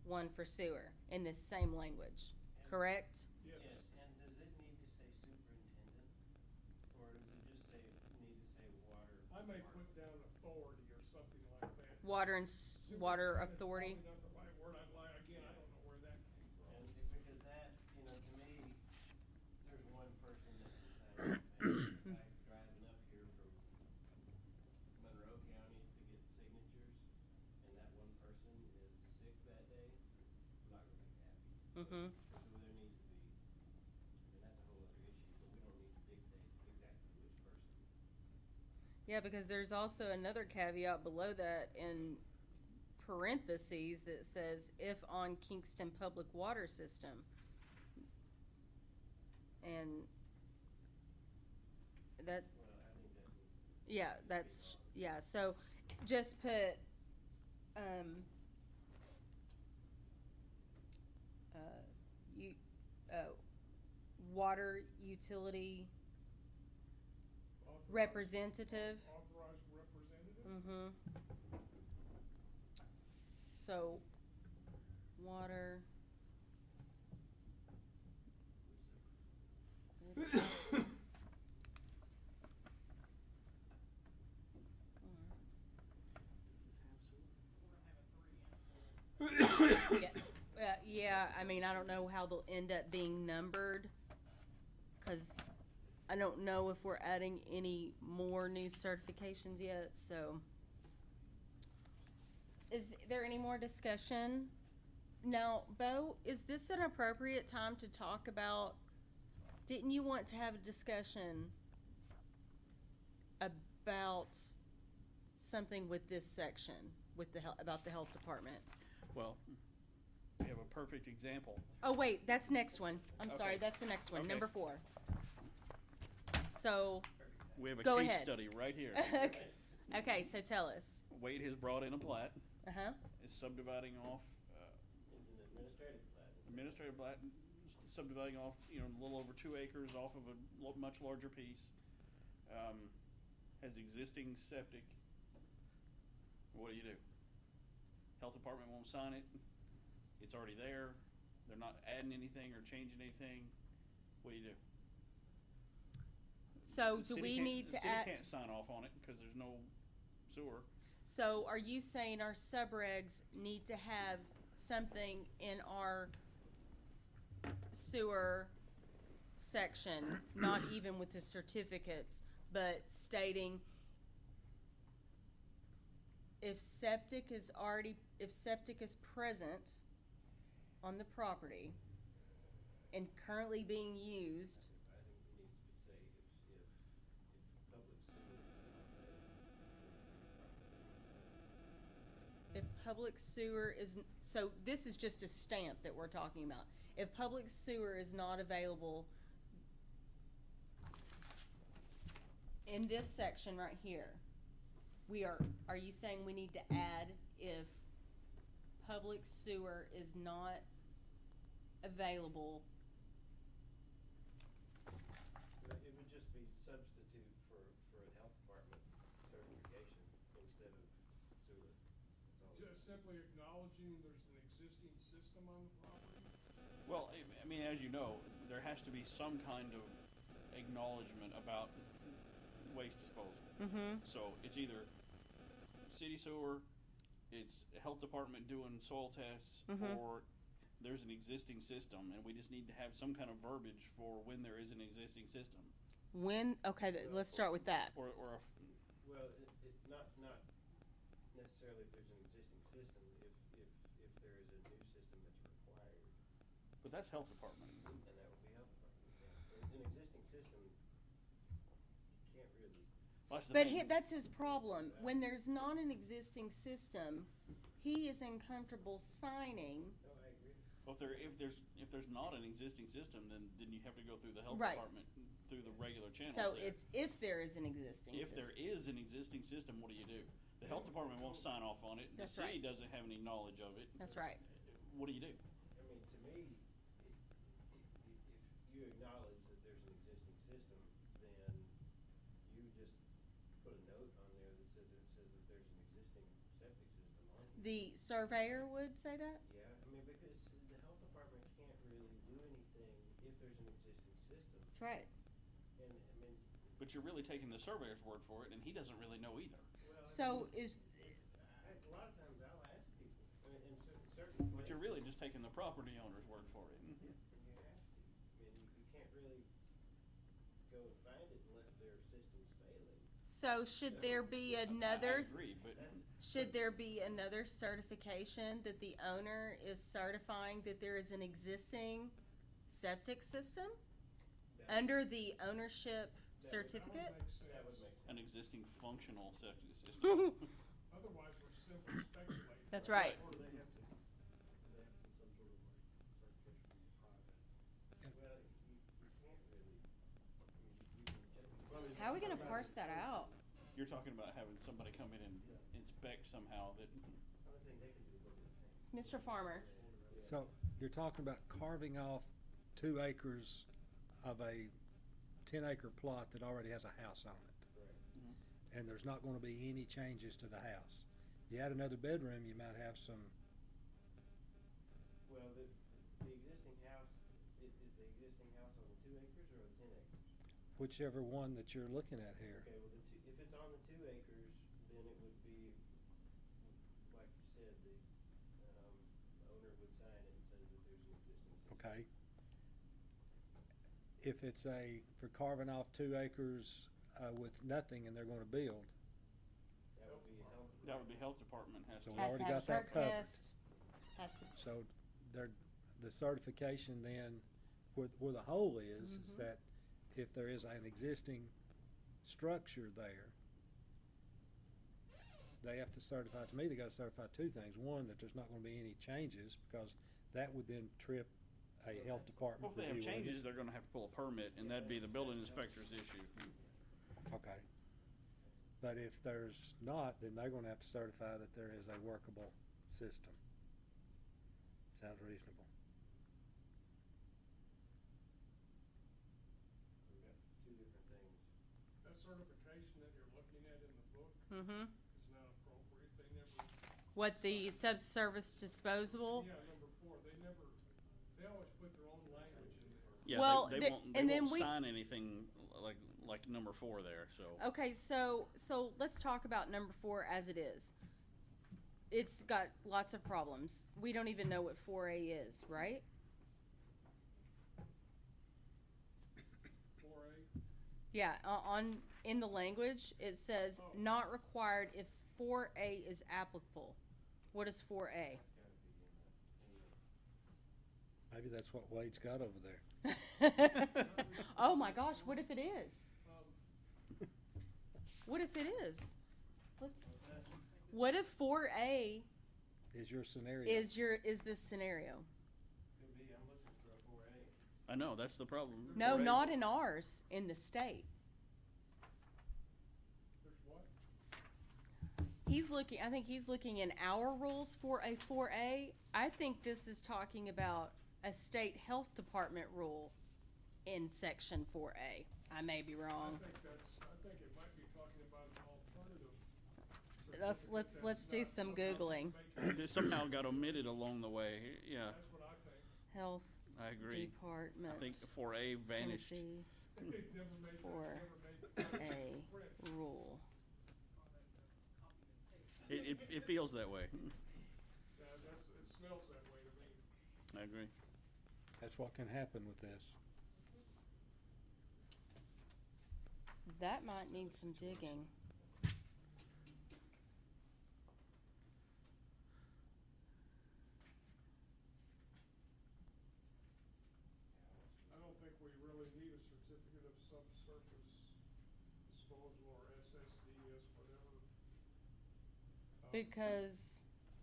one for sewer, in this same language, correct? Yes. Yes, and does it need to say superintendent, or does it just say, need to say water? I may put down authority or something like that. Water and water Superintendent's authority. Probably not the right word. Again, I don't know where that came from. And because that, to me, there's one person that can sign it. Like driving up here from Monroe County to get signatures, and that one person is sick that day, I'm not gonna be happy. So there needs to be, and that's a whole other issue, but we don't need to dictate exactly which person. Yeah, because there's also another caveat below that in parentheses that says, if on Kingston Public Water System. and that, Well, I think that would. yeah, that's, yeah, so just put, you, water utility representative. Authorized representative? Mm-hmm. So, water. Yeah, yeah, I mean, I don't know how they'll end up being numbered, cause I don't know if we're adding any more new certifications yet, so. Is there any more discussion? Now, Bo, is this an appropriate time to talk about, didn't you want to have a discussion about something with this section, with the about the health department? Well, we have a perfect example. Oh, wait, that's next one. I'm sorry, Okay. that's the next one, Okay. number 4. So, We have a Go case ahead. study right here. okay, so tell us. Wade has brought in a plat, Uh-huh. is subdividing off, It's an administrative plat. administrative plat, subdividing off, a little over 2 acres off of a much larger piece. Has existing septic. What do? Health department won't sign it. It's already there. They're not adding anything or changing anything. What do? So, The do city we can't- need the to city add? can't sign off on it because there's no sewer. So, are you saying our subregs need to have something in our sewer section, not even with the certificates, but stating if septic is present on the property and currently being used, I think it needs to be say if public sewer is, so this is just a stamp that we're talking about. If public sewer is not available in this section right here, are you saying we need to add if public sewer is not available? It would just be substitute for a health department certification instead of sewer. That's all. Just simply acknowledging there's an existing system on the property? Well, I mean, as you know, there has to be some kind of acknowledgement about waste disposal. Mm-hmm. So it's either city sewer, it's health department doing soil tests, Mhm. or there's an existing system, and we just need to have some kind of verbiage for when there is an existing system. Okay, let's start with that. Or Well, not necessarily if there's an existing system, if there is a new system that's required, but that's health department. and that would be health department, yeah. An existing system, you can't really. Well, that's the But thing. that's his problem. When there's not an existing system, he is uncomfortable signing. No, I agree. Well, if there's not an existing system, then you have to go through the health Right. department through the regular channels. So there. it's if there is an existing If system. there is an existing system, what do? The health department won't sign off on it. That's The city right. doesn't have any knowledge of it. That's right. What do? I mean, to me, if you acknowledge that there's an existing system, then you just put a note on there that says that there's an existing septic system on here. The surveyor would say that? Yeah, I mean, because the health department can't really do anything if there's an existing system. That's right. And, I mean, But you're really taking the surveyor's word for it, and he doesn't really know either. well, I So mean, is, a lot of times I'll ask people, in certain But you're places, really just taking the property owner's word for it. and you have to. I mean, you can't really go and find it unless their system's failing. so should there be I another, agree, but should there be another certification that the owner is certifying that there is an existing septic system under the ownership certificate? That would make sense. an existing functional septic system. Otherwise, we're simply speculating. That's right. Or they have to put some sort of like certification from the private. Well, you can't really can't parse that out. You're talking about having somebody come in and inspect somehow that, Only thing they can do is look at the tank. Mr. Farmer, So you're talking about carving off 2 acres of a 10-acre plot that already has a house on it. Correct. And there's not gonna be any changes to the house. You add another bedroom, you might have some, Well, the existing house, is the existing house on the 2 acres or the 10 acres? whichever one that you're looking at here. Okay, well, if it's on the 2 acres, then it would be, like you said, the owner would sign it and say that there's an existing system. Okay. If it's for carving off 2 acres with nothing and they're gonna build, That would be a health. that would be health department has So to. we has already to have got that perk covered. test, has to, so the certification then, where the hole is that if there is an existing structure there, they have to certify, to me, they gotta certify 2 things. One, that there's not gonna be any changes, because that would then trip a health Well, department if they have review. wouldn't changes, it? they're gonna have to pull a permit, and that'd be the building inspector's issue. Okay. But if there's not, then they're gonna have to certify that there is a workable system. Sounds reasonable. We've got 2 different things. That certification that you're looking at in the book mm-hmm. is not appropriate. They never, What, the subsurface disposable? yeah, number 4, they always put their own language in there. Yeah, Well, they the- won't, and they then won't we- sign anything like number 4 there, so. Okay, so let's talk about number 4 as it is. It's got lots of problems. We don't even know what 4A is, right? 4A, Yeah, in the language, it says not required if 4A is applicable. What is 4A? It's gotta be in the Maybe that's what Wade's got over there. Oh my gosh, what if it is? What if it is? What if 4A Is your scenario. is this scenario? Could be, I'm looking for a 4A. I know, that's the problem. No, 4A not in ours, in the state. there's what? I think he's looking in our rules for a 4A. I think this is talking about a state health department rule in section 4A. I may be wrong. I think it might be talking about an alternative. Let's do some Googling. It somehow got omitted along the way, yeah, That's what I think. Health I agree. Department, I think 4A vanished. Tennessee, They've never made For that, never made a print. rule. It feels that way. Yeah, it smells that way to me. I agree. That's what can happen with this. That might need some digging. I don't think we really need a certificate of subsurface disposal or SSDS, whatever. Because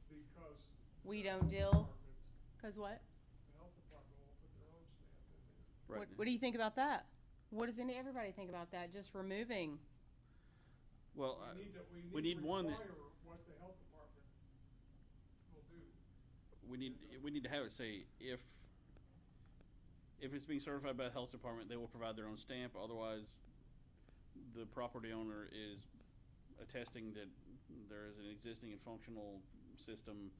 Because. we the don't health deal, department- cause what? The health department won't put their own stamp in there. Right. What do you think about that? What does everybody think about that? Just removing? Well, We need need one that- require what the health department will do. we need to have it say if it's being certified by the health department, they will provide their own stamp. Otherwise, the property owner is attesting that there is an existing and functional system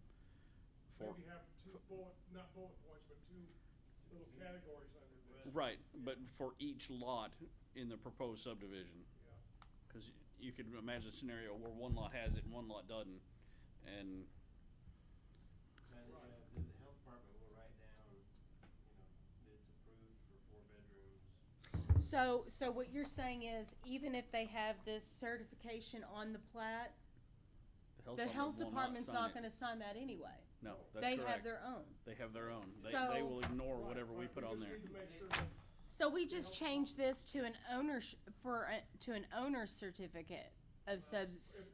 for. Maybe have not bullet points, but 2 little categories under this. Right, but for each lot in the proposed subdivision. Yeah. Because you could imagine a scenario where one lot has it and one lot doesn't, and Now, the health department will write down, that it's approved for 4 bedrooms. So what you're saying is, even if they have this certification on the plat, the health will department's sign not it. gonna sign that anyway. No, that's They correct. have their own. They have their own. They So- will ignore Right, whatever we right. put on there. just need to make sure that So we just changed this to an owner's owner's certificate of subs.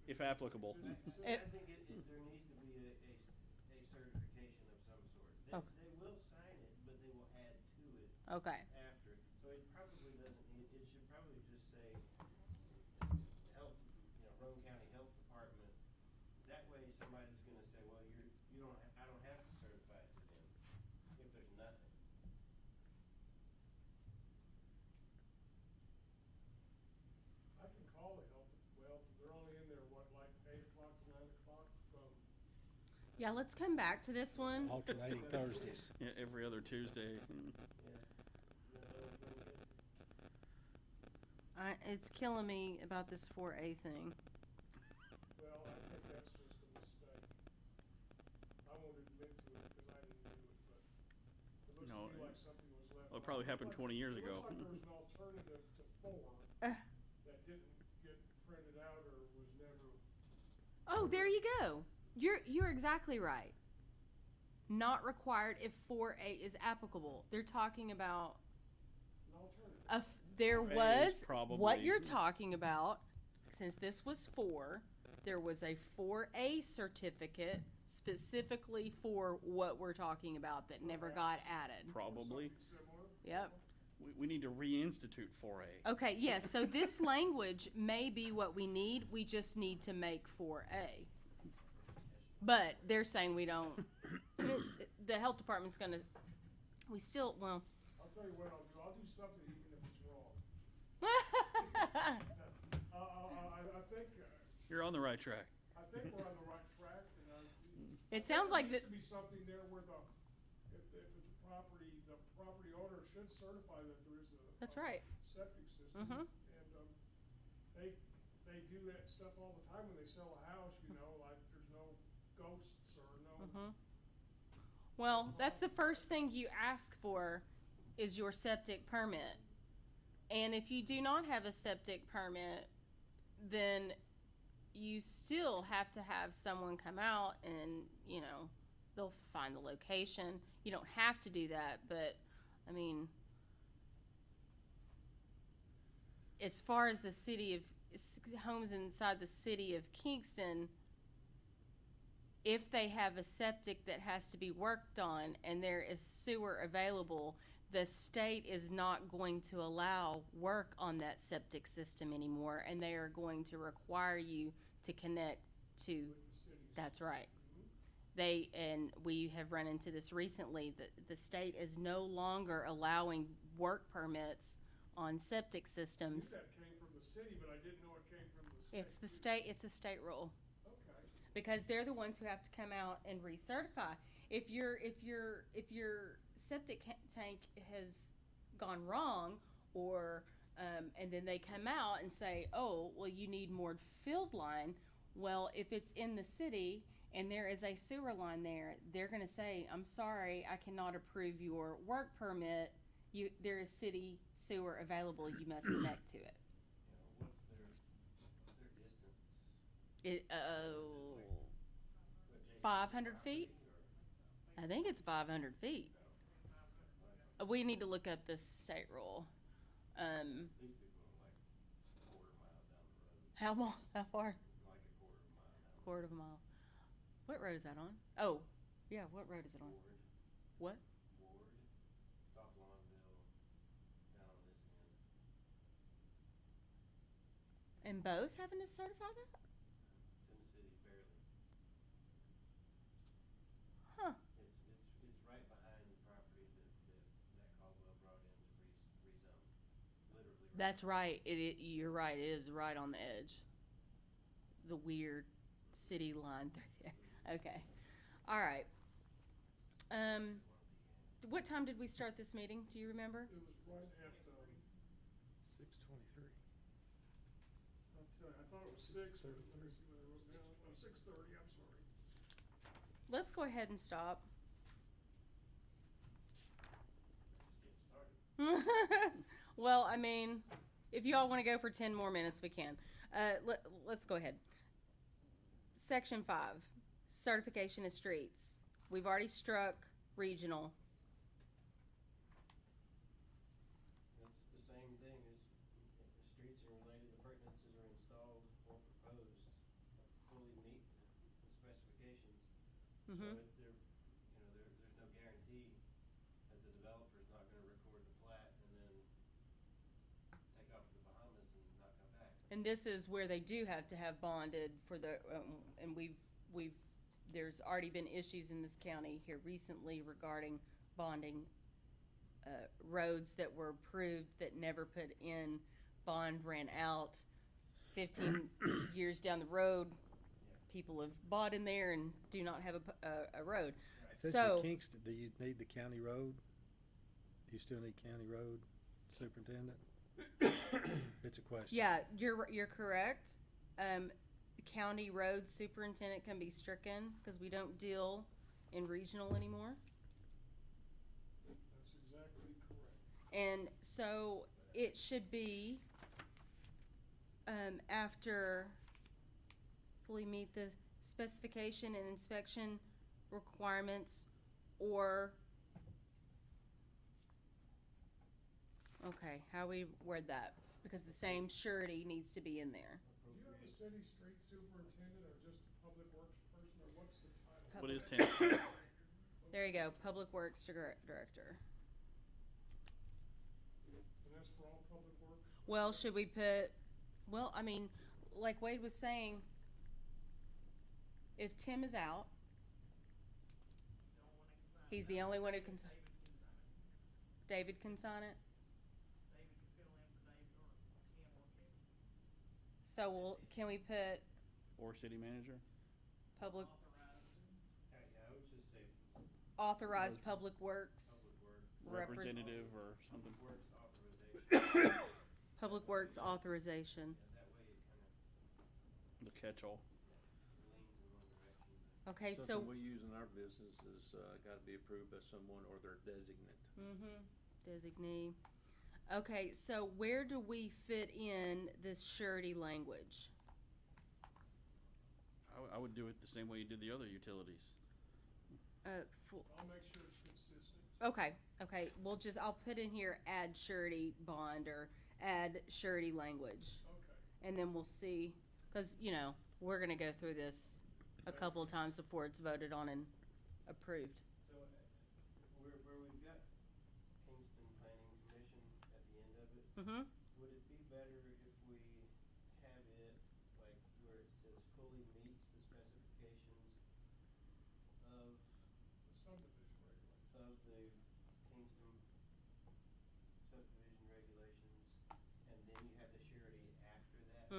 If applicable. So It- I think there needs to be a certification of some sort. Okay. They will sign it, but they will add to it Okay. after. So it probably doesn't need, it should probably Yeah, let's come back to this one. Alternating Thursdays. Yeah, every other Tuesday. It's killing me about this 4A thing. Well, I think that's just a mistake. I won't admit to it because I didn't do it, but it looks No, to me like something was left. Well, it probably happened 20 years ago. It looks like there's an alternative to 4 that didn't get printed out or was never. Oh, there you go. You're exactly right. Not required if 4A is applicable. They're talking about An alternative. there 4A is was probably- what you're talking about. Since this was 4, there was a 4A certificate specifically for what we're talking about that never got added. Probably. Something similar. Yep. We need to reinstitute 4A. Okay, yes, so this language may be what we need. We just need to make 4A. But they're saying we don't. The health department's gonna. We still, well. I'll tell you what I'll do. I'll do something even if it's wrong. I think. You're on the right track. I think we're on the right track. It sounds like there that. needs to be something there where if the property owner should certify that there is a. That's right. Septic system. Mhm. And they do that stuff all the time when they sell a house. You know, like there's no ghosts or no. Well, that's the first thing you ask for is your septic permit. And if you do not have a septic permit, then you still have to have someone come out and, you know, they'll find the location. You don't have to do that, but, I mean, as far as the city of, homes inside the city of Kingston, if they have a septic that has to be worked on and there is sewer available, the state is not going to allow work on that septic system anymore, and they are going to require you to connect to. That's right. And we have run into this recently. The state is no longer allowing work permits on septic systems. I knew that came from the city, but I didn't know it came from the state. It's the state. It's a state rule. Okay. Because they're the ones who have to come out and recertify. If your septic tank has gone wrong, or and then they come out and say, oh, well, you need more field line. Well, if it's in the city and there is a sewer line there, they're going to say, I'm sorry, I cannot approve your work permit. There is city sewer available. You must connect to it. What's their distance? 500 feet? I think it's 500 feet. We need to look up this state rule. These people are like a quarter mile down the road. How far? Like a quarter of a mile down. Quarter of a mile. What road is that on? Oh, yeah. What road is it on? What? Ward. It's off Longville, down on this end. And Bo's having to certify that? It's in the city, barely. Huh. It's right behind the property that Matt Caldwell brought in to rezone. Literally. That's right. You're right. It is right on the edge. The weird city line through there. Okay. All right. What time did we start this meeting? Do you remember? It was right at, 6:23. I'll tell you, I thought it was 6, but let me see what it was now. Oh, 6:30, I'm sorry. Let's go ahead and stop. Just getting started. Well, I mean, if you all want to go for 10 more minutes, we can. Let's go ahead. Section 5, certification of streets. We've already struck regional. It's the same thing as streets and related appurtenances are installed or proposed, fully meet the specifications. Mm-hmm. So there's no guarantee that the developer's not gonna record the plat and then take off to the Bahamas and not come back. And this is where they do have to have bonded for the, and there's already been issues in this county here recently regarding bonding roads that were approved that never put in, bond ran out. 15 years down the road, people have bought in there and do not have a road. If this So- is Kingston, do you need the county road? Do you still need county road superintendent? It's a question. Yeah, you're correct. County road superintendent can be stricken because we don't deal in regional anymore. That's exactly correct. And so it should be after fully meet the specification and inspection requirements or okay, how we word that? Because the same surety needs to be in there. Do you have a city street superintendent or just a public works person, or what's the title? What is 10? There you go, Public Works Director. And that's for all public works? Well, should we put, well, I mean, like Wade was saying, if Tim is out, he's the only one who can sign. David can sign it? So can we put Or city manager? public, Yeah, I would just say authorized Public Works? public works, Representative or something? public works authorization. Public Works authorization. Yeah, that way it kind of The catch-all. leans in one direction. Okay, so, Something we use in our business is, gotta be approved by someone or their designate. designee. Okay, so where do we fit in this surety language? I would do it the same way you did the other utilities. I'll make sure it's consistent. Okay, I'll put in here add surety bond or add surety language. Okay. And then we'll see, cause we're gonna go through this a couple of times before it's voted on and approved. So, where we've got Kingston Planning Commission at the end of it, would it be better if we have it like where it says fully meets the specifications of The subdivision regulation. of the Kingston subdivision regulations, and then you have the surety after that?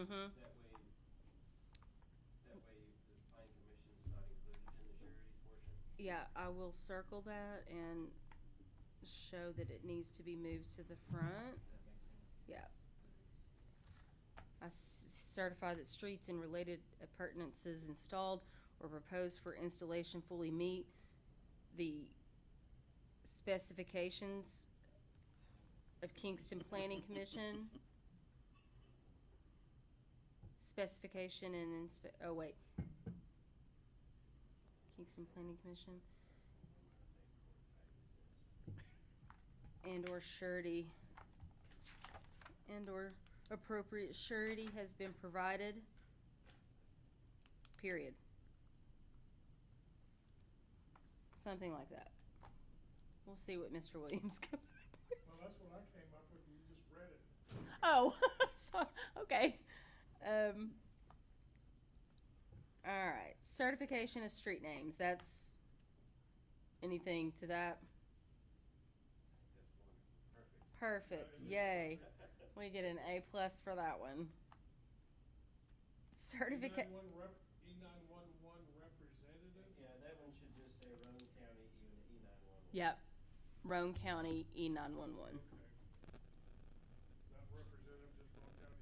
That way the planning commission's not included in the surety portion? Yeah, I will circle that and show that it needs to be moved to the front. That makes sense. Yeah. I certify that streets and related appurtenances installed or proposed for installation fully meet the specifications of Kingston Planning Commission. Specification and Kingston Planning Commission. And or surety. And or appropriate surety has been provided. Period. Something like that. We'll see what Mr. Williams comes up with. Well, that's what I came up with, and you just read it. Oh, so, okay. All right. Certification of street names. That's anything to that? That's wonderful. Perfect. Yay. We get an A+ for that one. Certificate. E911 representative? Yeah, that one should just say Roane County E911. Yep. Roane County E911. Okay. Not representative, just Roane County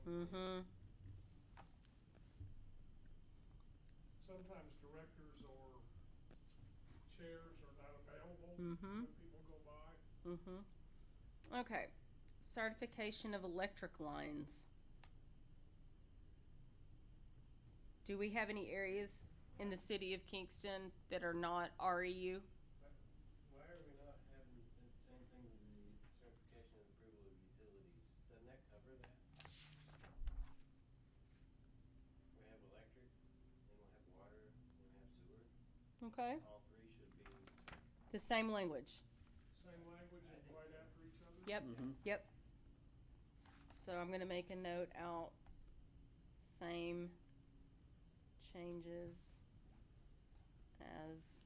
E911. Sometimes directors or chairs are not available when people go by. Okay. Certification of electric lines. Do we have any areas in the city of Kingston that are not REU? Why are we not having the same thing with the certification of approval of utilities? Doesn't that cover that? We have electric, then we'll have water, then we'll have sewer. Okay. All three should be. The same language. Same language and right after each other? Yep. Yep. So I'm gonna make a note out. Same changes as.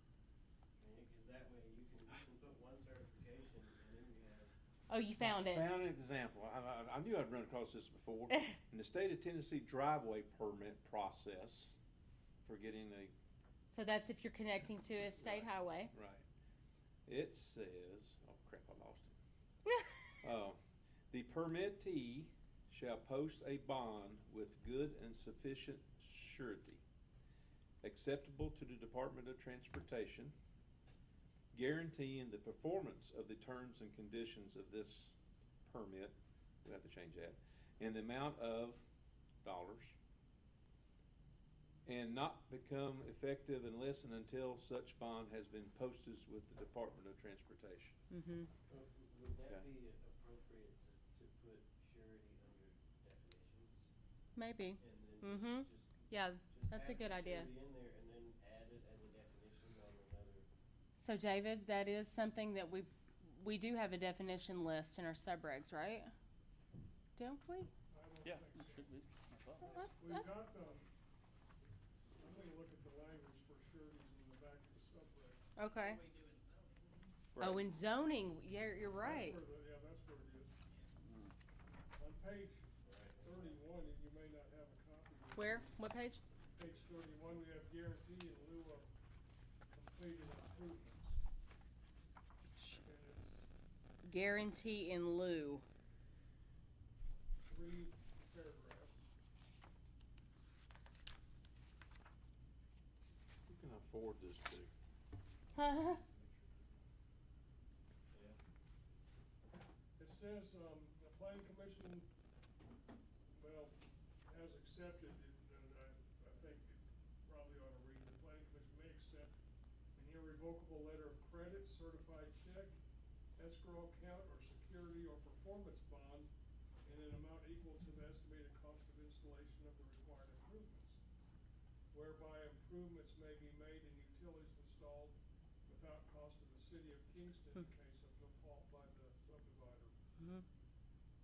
Because that way you can put one certification and then you have. Oh, you found it. Found an example. I knew I'd run across this before. In the state of Tennessee driveway permit process, for getting a, So that's if you're connecting to a state highway. right. It says, oh crap, I lost it. The permittee shall post a bond with good and sufficient surety, acceptable to the Department of Transportation, guaranteeing the performance of the terms and conditions of this permit, we have to change that, in the amount of dollars, and not become effective unless and until such bond has been posted with the Department of Transportation. Mm-hmm. Would that Okay. be appropriate to put surety under definitions? Maybe. And then Mm-hmm. just Yeah, just that's a have good the idea. surety in there and then add it as a definition on another. So David, that is something that we do have a definition list in our subregs, right? Don't we? I don't Yeah, think so. should be. I thought. We've got the, I'm gonna look at the language for sureties in the back of the subreg. Okay. Right. Oh, in zoning, you're right. That's where yeah, that's where it is. On page 31, and you may not have a copy. of it. Where? What page? Page 31, we have guarantee in lieu of completed improvements. And it's Guarantee in lieu. 3 paragraphs. Who can I forward this to? It says, the planning commission, well, has accepted, and I think it probably ought to read, the planning commission may accept an irrevocable letter of credit, certified check, escrow account, or security or performance bond in an amount equal to the estimated cost of installation of the required improvements, whereby improvements may be made and utilities installed without cost to the city of Kingston in case of default by the subdivider. Mhm.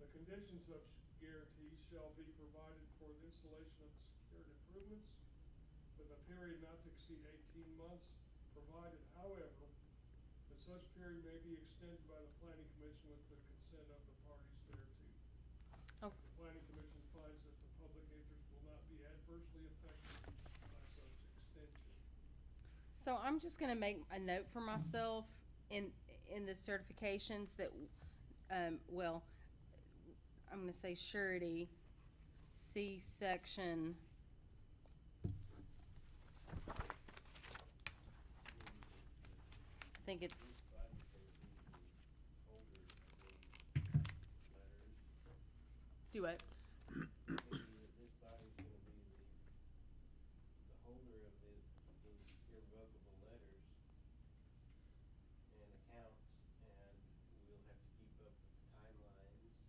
The conditions of guarantees shall be provided for the installation of the secured improvements with a period not to exceed 18 months, provided, however, that such period may be extended by the planning commission with the consent of the parties thereto. Oh. The planning commission finds that the public interest will not be adversely affected by such extension. So I'm just gonna make a note for myself in the certifications that, well, I'm gonna say surety, see section. I think it's, do what? This body's gonna be the holder of those irrevocable letters and accounts, and we'll have to keep up with timelines and,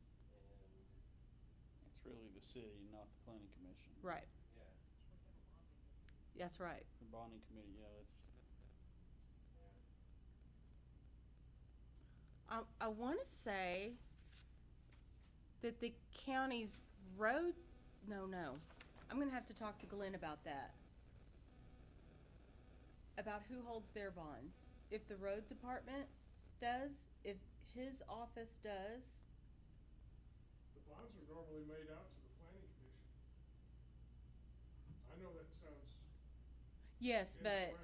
It's really the city, not the planning commission. Right, yeah, that's right. The bonding committee, yeah, that's. yeah. I wanna say that the county's road, no, I'm gonna have to talk to Glenn about that. About who holds their bonds. If the road department does, if his office does, The bonds are normally made out to the planning commission. I know that sounds yes, incorrect.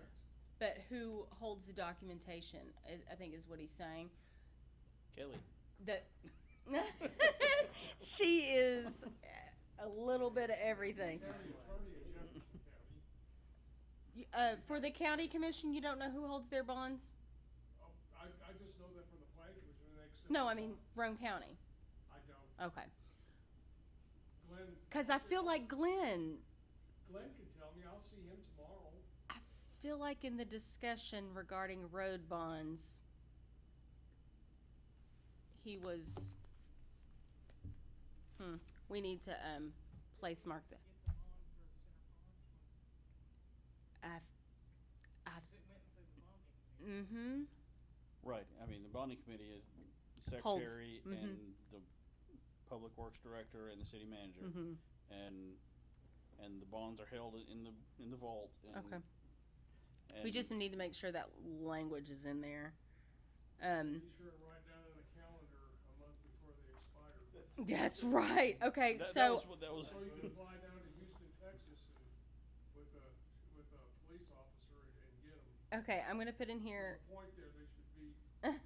but who holds the documentation, I think is what he's saying. Kelly. That, she is a little bit of everything. County attorney in Jefferson County. For the county commission, you don't know who holds their bonds? Oh, I just know that for the planning commission, and they accept. No, the I mean, bond. Roane County. I don't. Okay. Glenn. Cause I feel like Glenn Can tell me, I'll see him tomorrow. I feel like in the discussion regarding road bonds, he was, we need to, place mark that. Right, I mean, the bonding committee is the Holds, secretary and the public works director and the city manager. And the bonds are held in the vault and. Okay. And We just need to make sure that language is in there. Be sure and write down in the calendar a month before they expire. That's right. Okay, that so was what that was. So you can fly down to Houston, Texas, and with Okay, I'm gonna put in here. There's a point there, they should be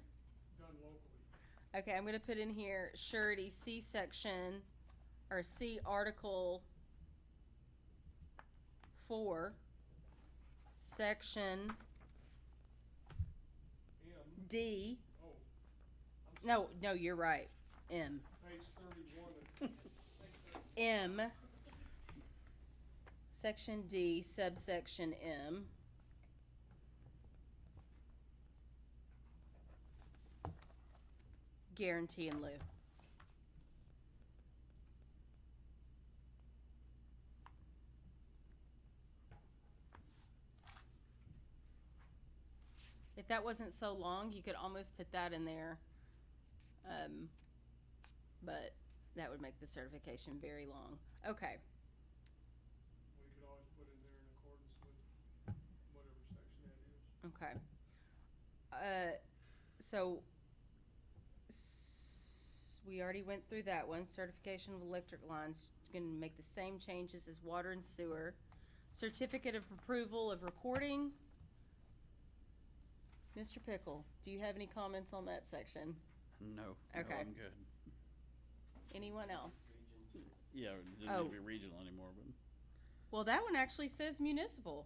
done locally. Okay, I'm gonna put in here surety C section, or C article 4, section M, D. oh, I'm No, sorry, no, you're right. M. page 31 of, M. Section D, subsection M. Guarantee in lieu. If that wasn't so long, you could almost put that in there. But that would make the certification very long. Okay. we could always put in there in accordance with whatever section that is. Okay. So we already went through that one. Certification of electric lines. Going to make the same changes as water and sewer. Certificate of approval of recording. Mr. Pickle, do you have any comments on that section? No. Okay. No, I'm good. Anyone else? Yeah, it doesn't Oh. need to be regional anymore, but. Well, that one actually says municipal.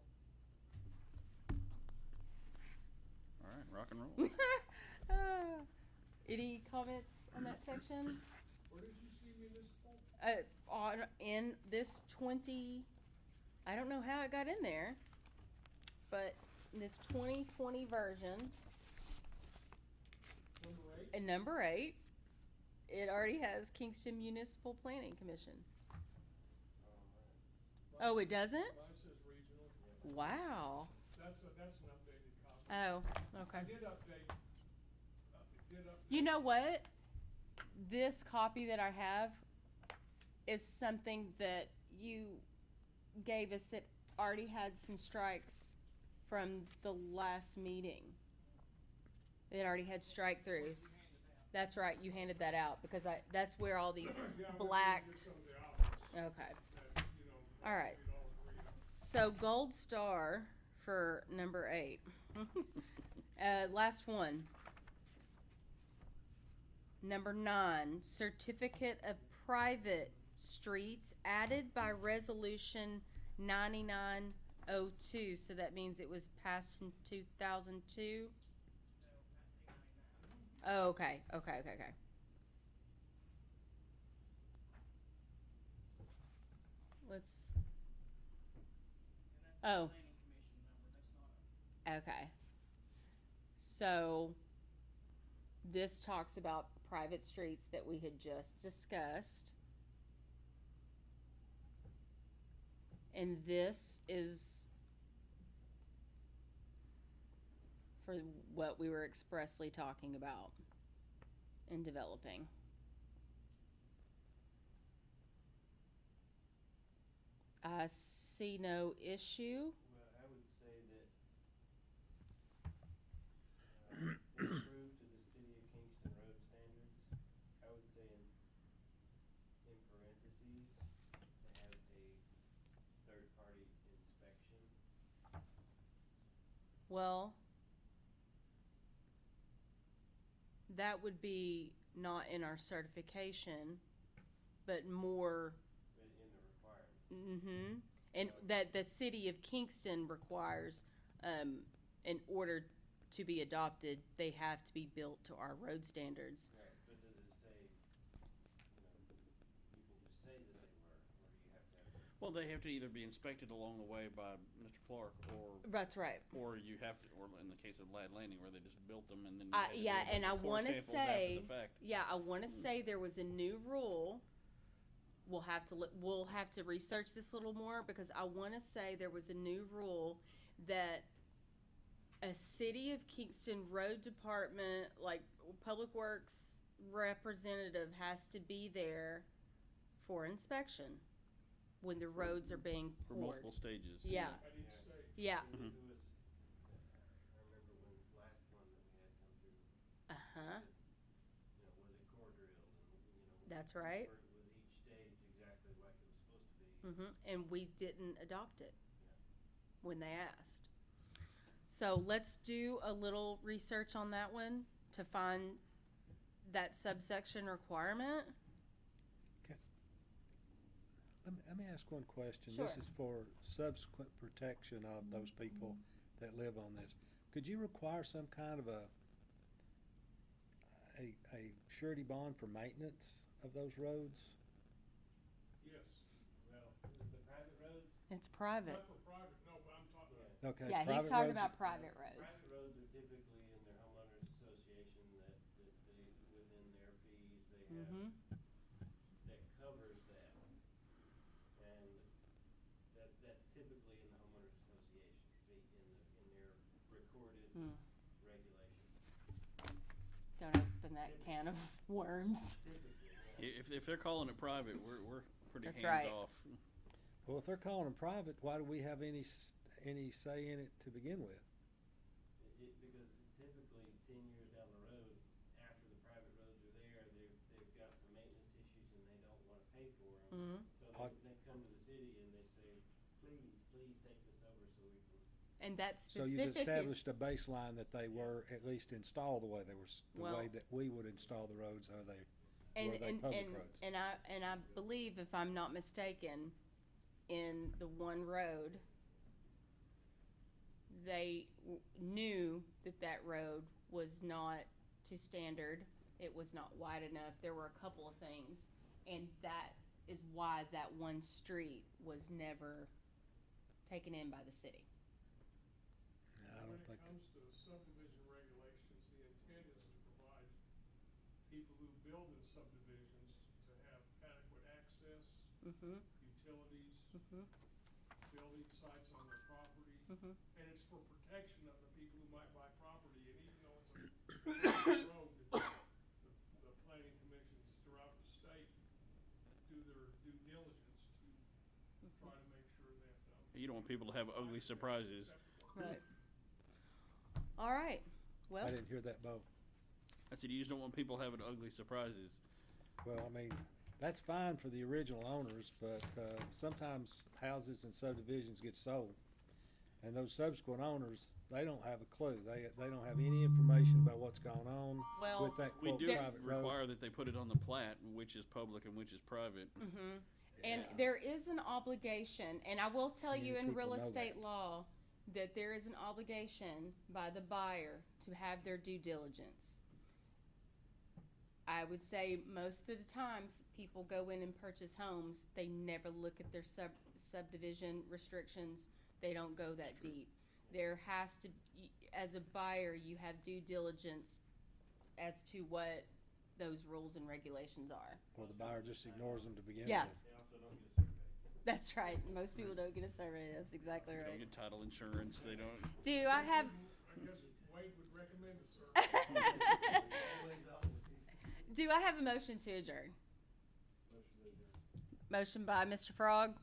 All right, rock and roll. Any comments on that section? Where did you see municipal? In this 20, I don't know how it got in there, but in this 2020 version, Number 8? in number 8, it already has Kingston Municipal Planning Commission. Oh, it doesn't? Mine says regional. Wow. That's an updated copy. Oh, I okay. did update. You know what? This copy that I have is something that you gave us that already had some strikes from the last meeting. It already had strike throughs. That's right, you handed that out because that's where all these Yeah, black. we're gonna get some of the options Okay. that, All right. we'd all agree on. So gold star for number 8. Last one. Number 9, certificate of private streets added by resolution 9902. So that means it was passed in 2002. Oh, okay. Let's. Oh. Okay. So this talks about private streets that we had just discussed. And this is for what we were expressly talking about in developing. I see no issue. Well, I would say that, improve to the city of Kingston road standards. I would say in parentheses, to have a third-party inspection. Well, that would be not in our certification, but more. In the requirement. Mm-hmm. And that the city of Kingston requires, in order to be adopted, they have to be built to our road standards. Right, but does it say, you can just say that they were, or do you have to have? Well, they have to either be inspected along the way by Mr. Clark, That's right. or you have to, or in the case of Lad Landing, where they just built them and then. You Yeah, had to do a and I bunch of core want to samples after say, the fact. I want to say there was a new rule. We'll have to research this a little more because I want to say there was a new rule that a city of Kingston road department, like public works representative, has to be there for inspection when the roads are being For poured. multiple stages. Yeah. At each stage. Yeah. Who was, I remember when the last one that we had come through. Uh-huh. Was it core drilled and, That's right. was each stage exactly like it was supposed to be? And we didn't adopt it when they asked. So let's do a little research on that one to find that subsection requirement. Let me ask one question. Sure. This is for subsequent protection of those people that live on this. Could you require some kind of a surety bond for maintenance of those roads? Yes, Well, the private roads, It's private. not for private, no, but I'm talking, Okay. Yeah, he's private talking roads- about private roads. private roads are typically in their homeowners association that they, within their fees, they have, Mm-hmm. that covers that. And that's typically in the homeowners association fee, in their recorded Mm. regulations. Don't open that can of worms. Typically, If they're calling it private, we're pretty That's hands right. off. Well, if they're calling them private, why do we have any say in it to begin with? Because typically 10 years down the road, after the private roads are there, they've got some maintenance issues and they don't wanna pay for them. Mhm. So they come to the city and they say, please take this over so we can. And that's So specific. you've established a baseline that they were at least installed the way they were, the Well- way that we would install the roads, were they and, public roads? and I believe, if I'm not mistaken, in the one road, they knew that that road was not to standard. It was not wide enough. There were a couple of things, and that is why that one street was never taken in by the city. I don't think, when it comes to subdivision regulations, the intent is to provide people who build in subdivisions to have adequate access, Mm-hmm. utilities, Mm-hmm. building sites on their property. Mm-hmm. And it's for protection of the people who might buy property, and even though it's a road, the planning commissions throughout the state do their due diligence to try to make sure that, You don't want people to have ugly surprises. Right. All right. Well, I didn't hear that, Bo. I said you just don't want people having ugly surprises. Well, I mean, that's fine for the original owners, but sometimes houses and subdivisions get sold. And those subsequent owners, they don't have a clue. They don't have any information about what's going on Well, with that We quote do private road. require that they put it on the plat, which is public and which is private. mm-hmm. And Yeah. there is an obligation, and I will tell you Yeah, in people real know estate that. law that there is an obligation by the buyer to have their due diligence. I would say most of the times people go in and purchase homes, they never look at their subdivision restrictions. They don't go that deep. There has to, as a buyer, you have due diligence as to what those rules and regulations are. Or the buyer just ignores them to begin Yeah. with. They also don't get surveys. That's right. Most people don't get a survey. That's exactly They don't right. get title insurance. They don't. Do I have? I guess Wade would recommend a survey. Do I have a motion to adjourn? Motion by Mr. Frog,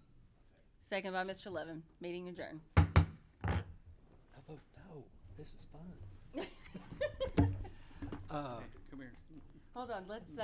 second by Mr. Levin. Meeting adjourned. I vote no. This is fun. Come here. Hold on. Let's